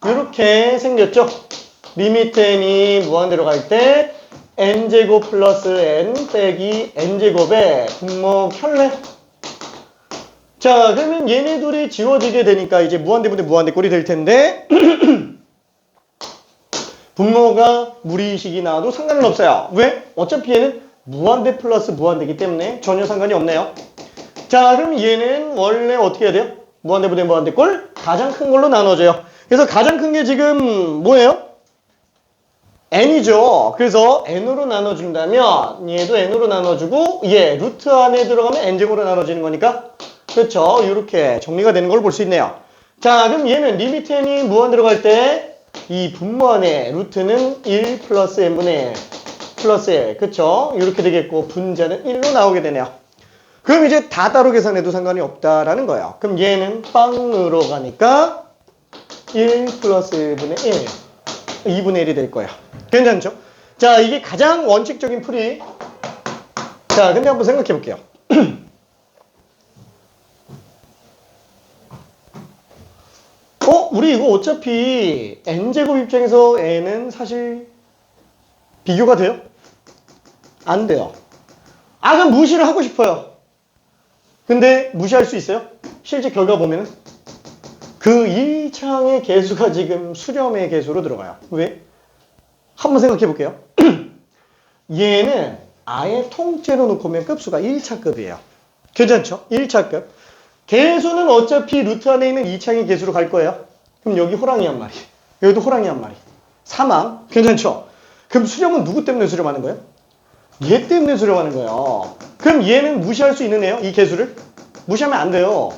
이렇게 생겼죠? 리미트 n이 무한대로 갈 때 n제곱 플러스 n 빼기 n제곱에 분모 켤레. 자, 그러면 얘네 둘이 지워지게 되니까 이제 무한대분의 무한대 꼴이 될 텐데 분모가 무리식이 나와도 상관은 없어요. 왜? 어차피 얘는 무한대 플러스 무한대이기 때문에 전혀 상관이 없네요. 자, 그럼 얘는 원래 어떻게 해야 돼요? 무한대분의 무한대 꼴 가장 큰 걸로 나눠줘요. 그래서 가장 큰 게 지금 뭐예요? n이죠. 그래서 n으로 나눠준다면 얘도 n으로 나눠주고 얘 루트 안에 들어가면 n제곱으로 나눠지는 거니까 그렇죠. 이렇게 정리가 되는 걸 볼 수 있네요. 자, 그럼 얘는 리미트 n이 무한대로 갈 때 이 분모 안에 루트는 1 플러스 n분의 1 플러스 1 그쵸? 이렇게 되겠고 분자는 1로 나오게 되네요. 그럼 이제 다 따로 계산해도 상관이 없다라는 거예요. 그럼 얘는 빵으로 가니까 1 플러스 1분의 1 2분의 1이 될 거예요. 괜찮죠? 자, 이게 가장 원칙적인 풀이. 자, 근데 한번 생각해 볼게요. 우리 이거 어차피 n제곱 입장에서 n은 사실 비교가 돼요? 안 돼요. 아, 그럼 무시를 하고 싶어요. 근데 무시할 수 있어요? 실제 결과 보면은 그 1창의 개수가 지금 수렴의 개수로 들어가요. 왜? 한번 생각해 볼게요. 얘는 아예 통째로 놓고 보면 급수가 1차급이에요. 괜찮죠? 1차급. 개수는 어차피 루트 안에 있는 2창의 개수로 갈 거예요. 그럼 여기 호랑이 한 마리, 여기도 호랑이 한 마리. 사망. 괜찮죠? 그럼 수렴은 누구 때문에 수렴하는 거예요? 얘 때문에 수렴하는 거예요. 그럼 얘는 무시할 수 있는 애요? 이 개수를? 무시하면 안 돼요.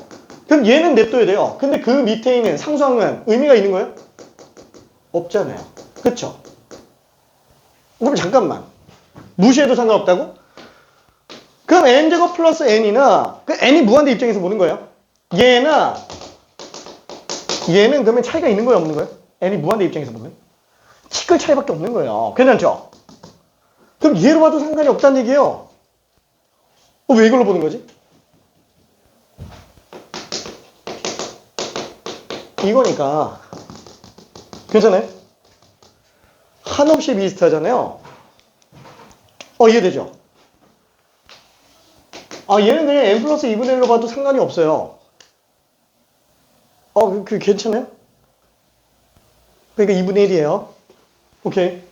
그럼 얘는 냅둬야 돼요. 근데 그 밑에 있는 상수항은 의미가 있는 거예요? 없잖아요. 그쵸? 그럼 잠깐만. 무시해도 상관없다고? 그럼 n제곱 플러스 n이나 그 n이 무한대 입장에서 보는 거예요. 얘는 그러면 차이가 있는 거예요, 없는 거예요? n이 무한대 입장에서 보면 티끌 차이밖에 없는 거예요. 괜찮죠? 그럼 얘로 봐도 상관이 없다는 얘기예요. 왜 이걸로 보는 거지? 이거니까. 괜찮아요? 한없이 비슷하잖아요. 이해되죠? 얘는 그냥 n 플러스 2분의 1로 봐도 상관이 없어요. 괜찮아요? 그러니까 2분의 1이에요. 오케이.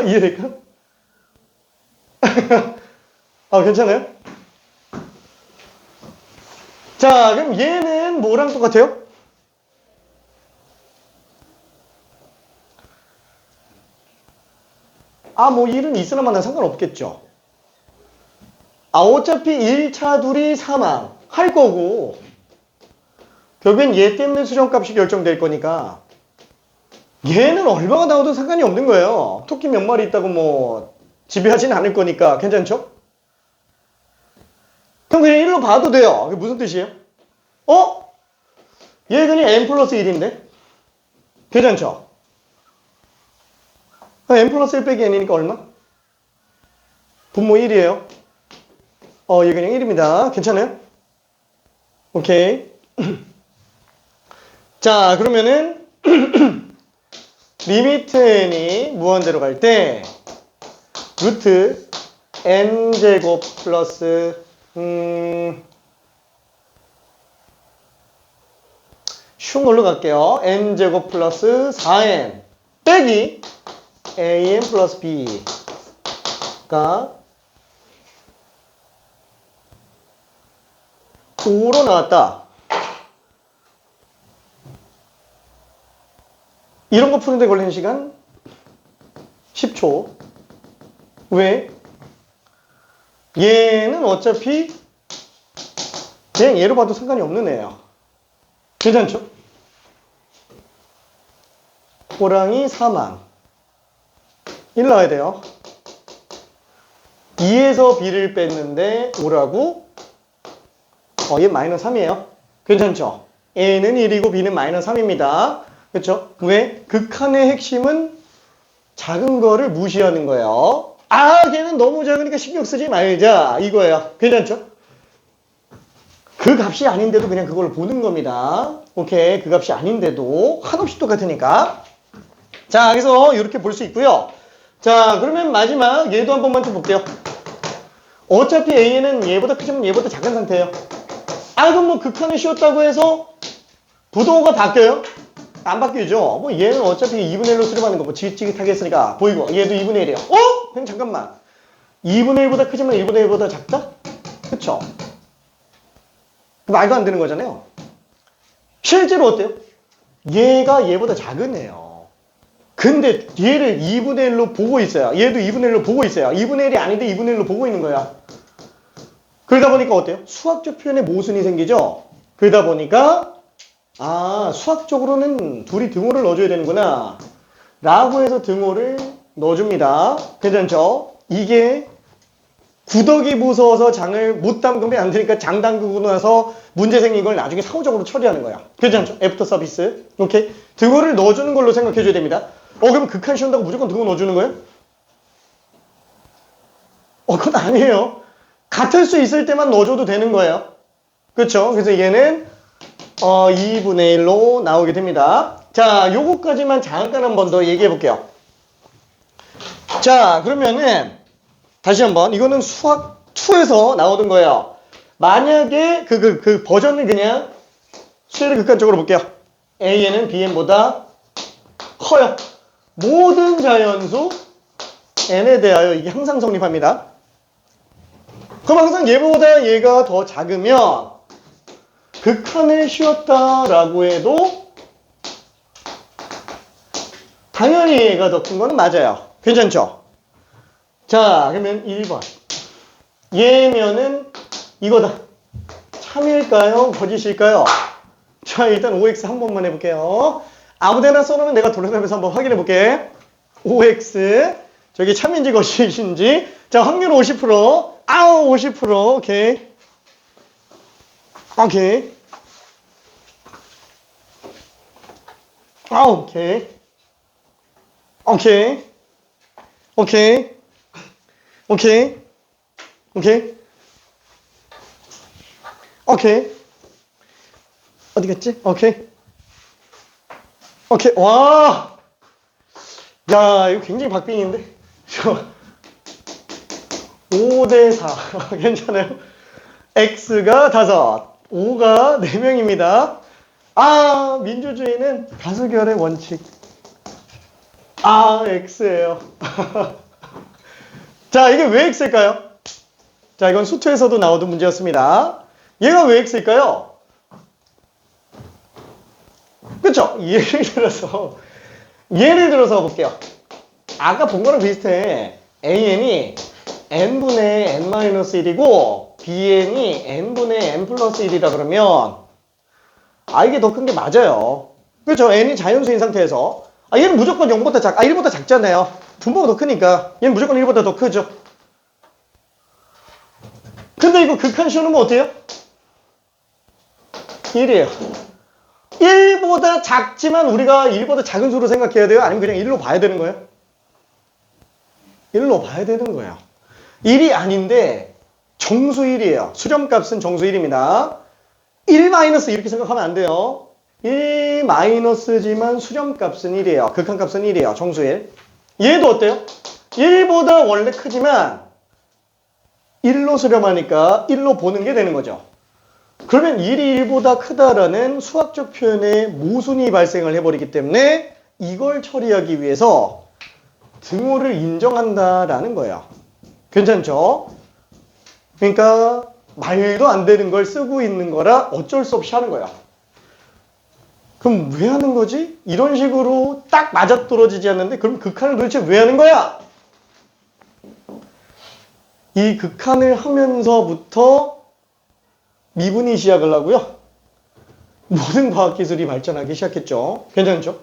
이해될까? 괜찮아요? 자, 그럼 얘는 뭐랑 똑같아요? 뭐 1은 있으나 마나 상관없겠죠. 어차피 1차 둘이 사망 할 거고 결국엔 얘 때문에 수렴값이 결정될 거니까 얘는 얼마가 나와도 상관이 없는 거예요. 토끼 몇 마리 있다고 뭐 지배하지는 않을 거니까. 괜찮죠? 그럼 그냥 1로 봐도 돼요. 그게 무슨 뜻이에요? 얘 그냥 n 플러스 1인데? 괜찮죠? n 플러스 1 빼기 n이니까 얼마? 분모 1이에요. 얘 그냥 1입니다. 괜찮아요? 오케이. 자, 그러면은 리미트 n이 무한대로 갈 때 루트 n제곱 플러스 쉬운 걸로 갈게요. n제곱 플러스 4n 빼기 an 플러스 b가 5로 나왔다. 이런 거 푸는데 걸리는 시간 10초. 왜? 얘는 어차피 그냥 얘로 봐도 상관이 없는 애예요. 괜찮죠? 호랑이 4만 1 나와야 돼요. 2에서 B를 뺐는데 5라고? 얘 마이너스 3이에요. 괜찮죠? A는 1이고 B는 마이너스 3입니다. 그렇죠? 왜? 극한의 핵심은 작은 거를 무시하는 거예요. 걔는 너무 작으니까 신경 쓰지 말자 이거예요. 괜찮죠? 그 값이 아닌데도 그냥 그걸 보는 겁니다. 오케이, 그 값이 아닌데도 한없이 똑같으니까. 자, 그래서 이렇게 볼 수 있고요. 자, 그러면 마지막 얘도 한 번만 좀 볼게요. 어차피 A는 얘보다 크지만 얘보다 작은 상태예요. 그럼 뭐 극한을 씌웠다고 해서 부동호가 바뀌어요? 안 바뀌죠. 뭐 얘는 어차피 2분의 1로 수렴하는 거 뭐 지긋지긋하게 했으니까 보이고 얘도 2분의 1이에요. 그럼 잠깐만. 2분의 1보다 크지만 1분의 1보다 작다? 그쵸? 말도 안 되는 거잖아요. 실제로 어때요? 얘가 얘보다 작은 애요. 근데 얘를 2분의 1로 보고 있어요. 얘도 2분의 1로 보고 있어요. 2분의 1이 아닌데 2분의 1로 보고 있는 거야. 그러다 보니까 어때요? 수학적 표현에 모순이 생기죠? 그러다 보니까 수학적으로는 둘이 등호를 넣어줘야 되는구나 라고 해서 등호를 넣어줍니다. 괜찮죠? 이게 구더기 무서워서 장을 못 담그면 안 되니까 장 담그고 나서 문제 생긴 걸 나중에 사후적으로 처리하는 거야. 괜찮죠? 애프터 서비스. 오케이? 등호를 넣어주는 걸로 생각해줘야 됩니다. 그럼 극한 씌운다고 무조건 등호 넣어주는 거예요? 그건 아니에요. 같을 수 있을 때만 넣어줘도 되는 거예요. 그렇죠? 그래서 얘는 2분의 1로 나오게 됩니다. 자, 요거까지만 잠깐 한 번 더 얘기해 볼게요. 자, 그러면은 다시 한번 이거는 수학 2에서 나오던 거예요. 만약에 그 버전을 그냥 수열의 극한적으로 볼게요. AN은 BN보다 커요. 모든 자연수 N에 대하여 이게 항상 성립합니다. 그럼 항상 얘보다 얘가 더 작으면 극한을 씌웠다라고 해도 당연히 얘가 더 큰 거는 맞아요. 괜찮죠? 자, 그러면 1번. 얘면은 이거다. 참일까요? 거짓일까요? 자, 일단 OX 한 번만 해볼게요. 아무데나 써놓으면 내가 돌아가면서 한번 확인해 볼게. OX. 저기 참인지 거짓인지. 자, 확률 50%. 50%. 오케이. 오케이. 오케이. 오케이. 오케이. 오케이. 오케이. 오케이. 어디 갔지? 오케이. 오케이. 와. 야, 이거 굉장히 박빙인데. 5대 4. 괜찮아요? X가 5, 5가 4명입니다. 민주주의는 다수결의 원칙. X예요. 자, 이게 왜 X일까요? 자, 이건 수투에서도 나오던 문제였습니다. 얘가 왜 X일까요? 그쵸? 예를 들어서 볼게요. 아까 본 거랑 비슷해. AN이 n분의 n-1이고 BN이 n분의 n 플러스 1이라 그러면 이게 더 큰 게 맞아요. 그렇죠? n이 자연수인 상태에서 얘는 무조건 0보다 1보다 작잖아요. 분모가 더 크니까 얘는 무조건 1보다 더 크죠. 근데 이거 극한 씌우면 어때요? 1이에요. 1보다 작지만 우리가 1보다 작은 수로 생각해야 돼요? 아니면 그냥 1로 봐야 되는 거예요? 1로 봐야 되는 거예요. 1이 아닌데 정수 1이에요. 수렴값은 정수 1입니다. 1 마이너스 이렇게 생각하면 안 돼요. 1 마이너스지만 수렴값은 1이에요. 극한값은 1이에요. 정수 1. 얘도 어때요? 1보다 원래 크지만 1로 수렴하니까 1로 보는 게 되는 거죠. 그러면 1이 1보다 크다라는 수학적 표현에 모순이 발생을 해버리기 때문에 이걸 처리하기 위해서 등호를 인정한다라는 거예요. 괜찮죠? 그러니까 말도 안 되는 걸 쓰고 있는 거라 어쩔 수 없이 하는 거야. 그럼 왜 하는 거지? 이런 식으로 딱 맞아떨어지지 않는데 그럼 극한을 도대체 왜 하는 거야? 이 극한을 하면서부터 미분이 시작을 하고요. 모든 과학기술이 발전하기 시작했죠. 괜찮죠?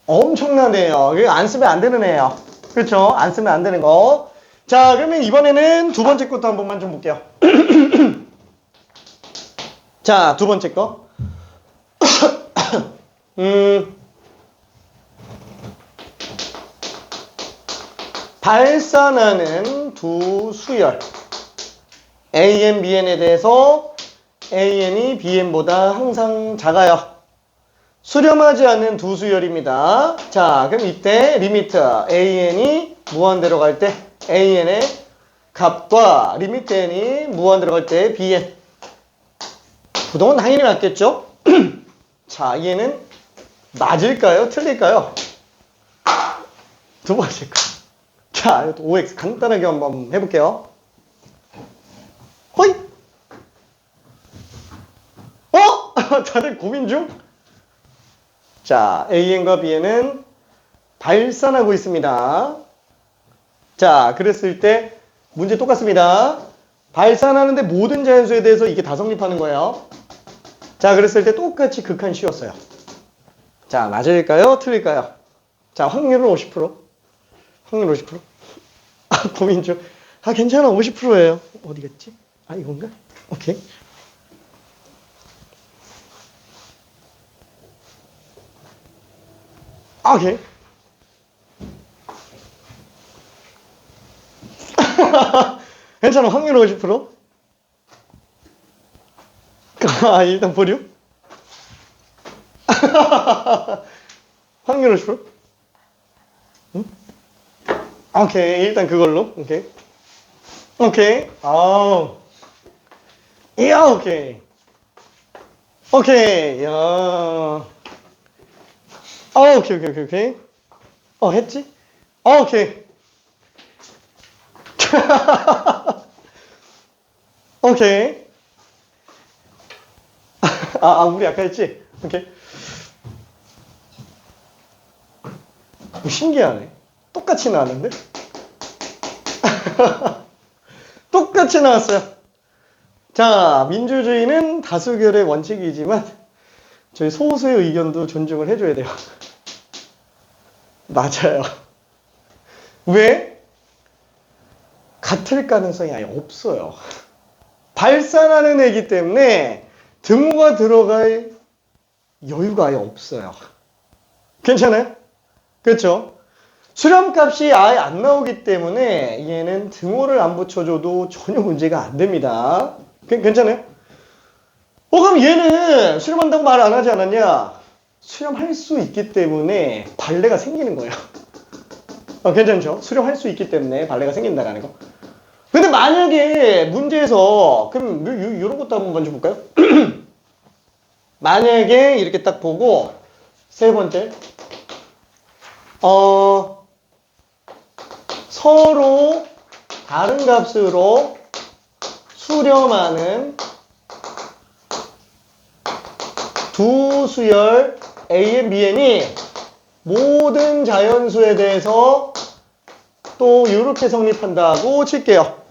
엄청나네요. 이거 안 쓰면 안 되는 애예요. 그렇죠? 안 쓰면 안 되는 거. 자, 그러면 이번에는 두 번째 것도 한 번만 좀 볼게요. 자, 두 번째 거. 발산하는 두 수열 AN, BN에 대해서 AN이 BN보다 항상 작아요. 수렴하지 않는 두 수열입니다. 자, 그럼 이때 리미트 AN이 무한대로 갈 때 AN의 값과 리미트 N이 무한대로 갈 때 BN. 부동은 당연히 맞겠죠? 자, 얘는 맞을까요? 틀릴까요? 두 번째 거. 자, OX 간단하게 한번 해볼게요. 호이! 다들 고민 중? 자, AN과 BN은 발산하고 있습니다. 자, 그랬을 때 문제 똑같습니다. 발산하는데 모든 자연수에 대해서 이게 다 성립하는 거예요. 자, 그랬을 때 똑같이 극한 씌웠어요. 자, 맞을까요? 틀릴까요? 자, 확률은 50%. 확률 50%. 고민 중. 괜찮아. 50%예요. 어디 갔지? 이건가? 오케이. 오케이. 괜찮아. 확률 50%? 일단 보류. 확률 50%? 응? 오케이. 일단 그걸로. 오케이. 오케이. 이야, 오케이. 오케이. 야. 오케이. 했지? 오케이. 오케이. 우리 아까 했지? 오케이. 신기하네. 똑같이 나왔는데? 똑같이 나왔어요. 자, 민주주의는 다수결의 원칙이지만 저희 소수의 의견도 존중을 해줘야 돼요. 맞아요. 왜? 같을 가능성이 아예 없어요. 발산하는 애기 때문에 등호가 들어갈 여유가 아예 없어요. 괜찮아요? 그렇죠? 수렴값이 아예 안 나오기 때문에 얘는 등호를 안 붙여줘도 전혀 문제가 안 됩니다. 괜찮아요? 그럼 얘는 수렴한다고 말 안 하지 않았냐? 수렴할 수 있기 때문에 발레가 생기는 거예요. 괜찮죠? 수렴할 수 있기 때문에 발레가 생긴다는 거. 근데 만약에 문제에서 그럼 이런 것도 한번 먼저 볼까요? 만약에 이렇게 딱 보고 세 번째 서로 다른 값으로 수렴하는 두 수열 AN, BN이 모든 자연수에 대해서 또 이렇게 성립한다고 칠게요.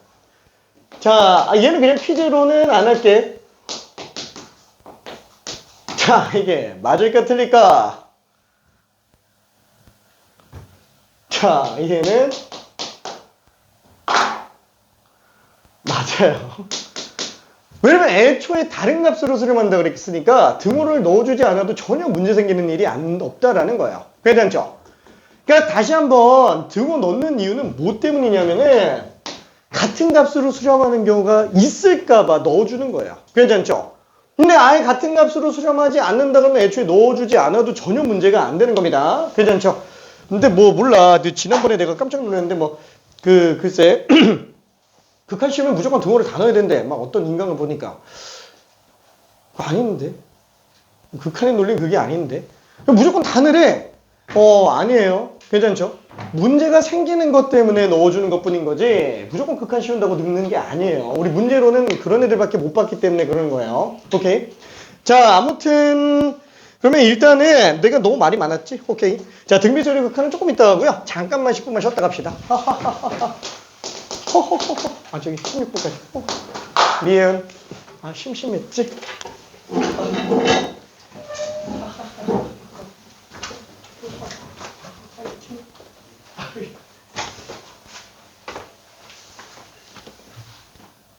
자, 얘는 그냥 퀴즈로는 안 할게. 자, 이게 맞을까 틀릴까? 자, 얘는 맞아요. 왜냐면 애초에 다른 값으로 수렴한다 그랬으니까 등호를 넣어주지 않아도 전혀 문제 생기는 일이 없다라는 거예요. 괜찮죠? 그러니까 다시 한번 등호 넣는 이유는 뭐 때문이냐면은 같은 값으로 수렴하는 경우가 있을까봐 넣어주는 거예요. 괜찮죠? 근데 아예 같은 값으로 수렴하지 않는다 그러면 애초에 넣어주지 않아도 전혀 문제가 안 되는 겁니다. 괜찮죠? 근데 몰라. 지난번에 내가 깜짝 놀랐는데 글쎄. 극한 시험은 무조건 등호를 다 넣어야 된대. 막 어떤 인강을 보니까. 아닌데. 극한의 논리는 그게 아닌데. 무조건 다 넣으래. 아니에요. 괜찮죠? 문제가 생기는 것 때문에 넣어주는 것 뿐인 거지 무조건 극한 씌운다고 넣는 게 아니에요. 우리 문제로는 그런 애들밖에 못 봤기 때문에 그러는 거예요. 오케이. 자, 아무튼 그러면 일단은 내가 너무 말이 많았지? 오케이. 자, 등비소리 극한은 조금 이따 하고요. 잠깐만 10분만 쉬었다 갑시다. 저기 16분까지. 미안. 심심했지?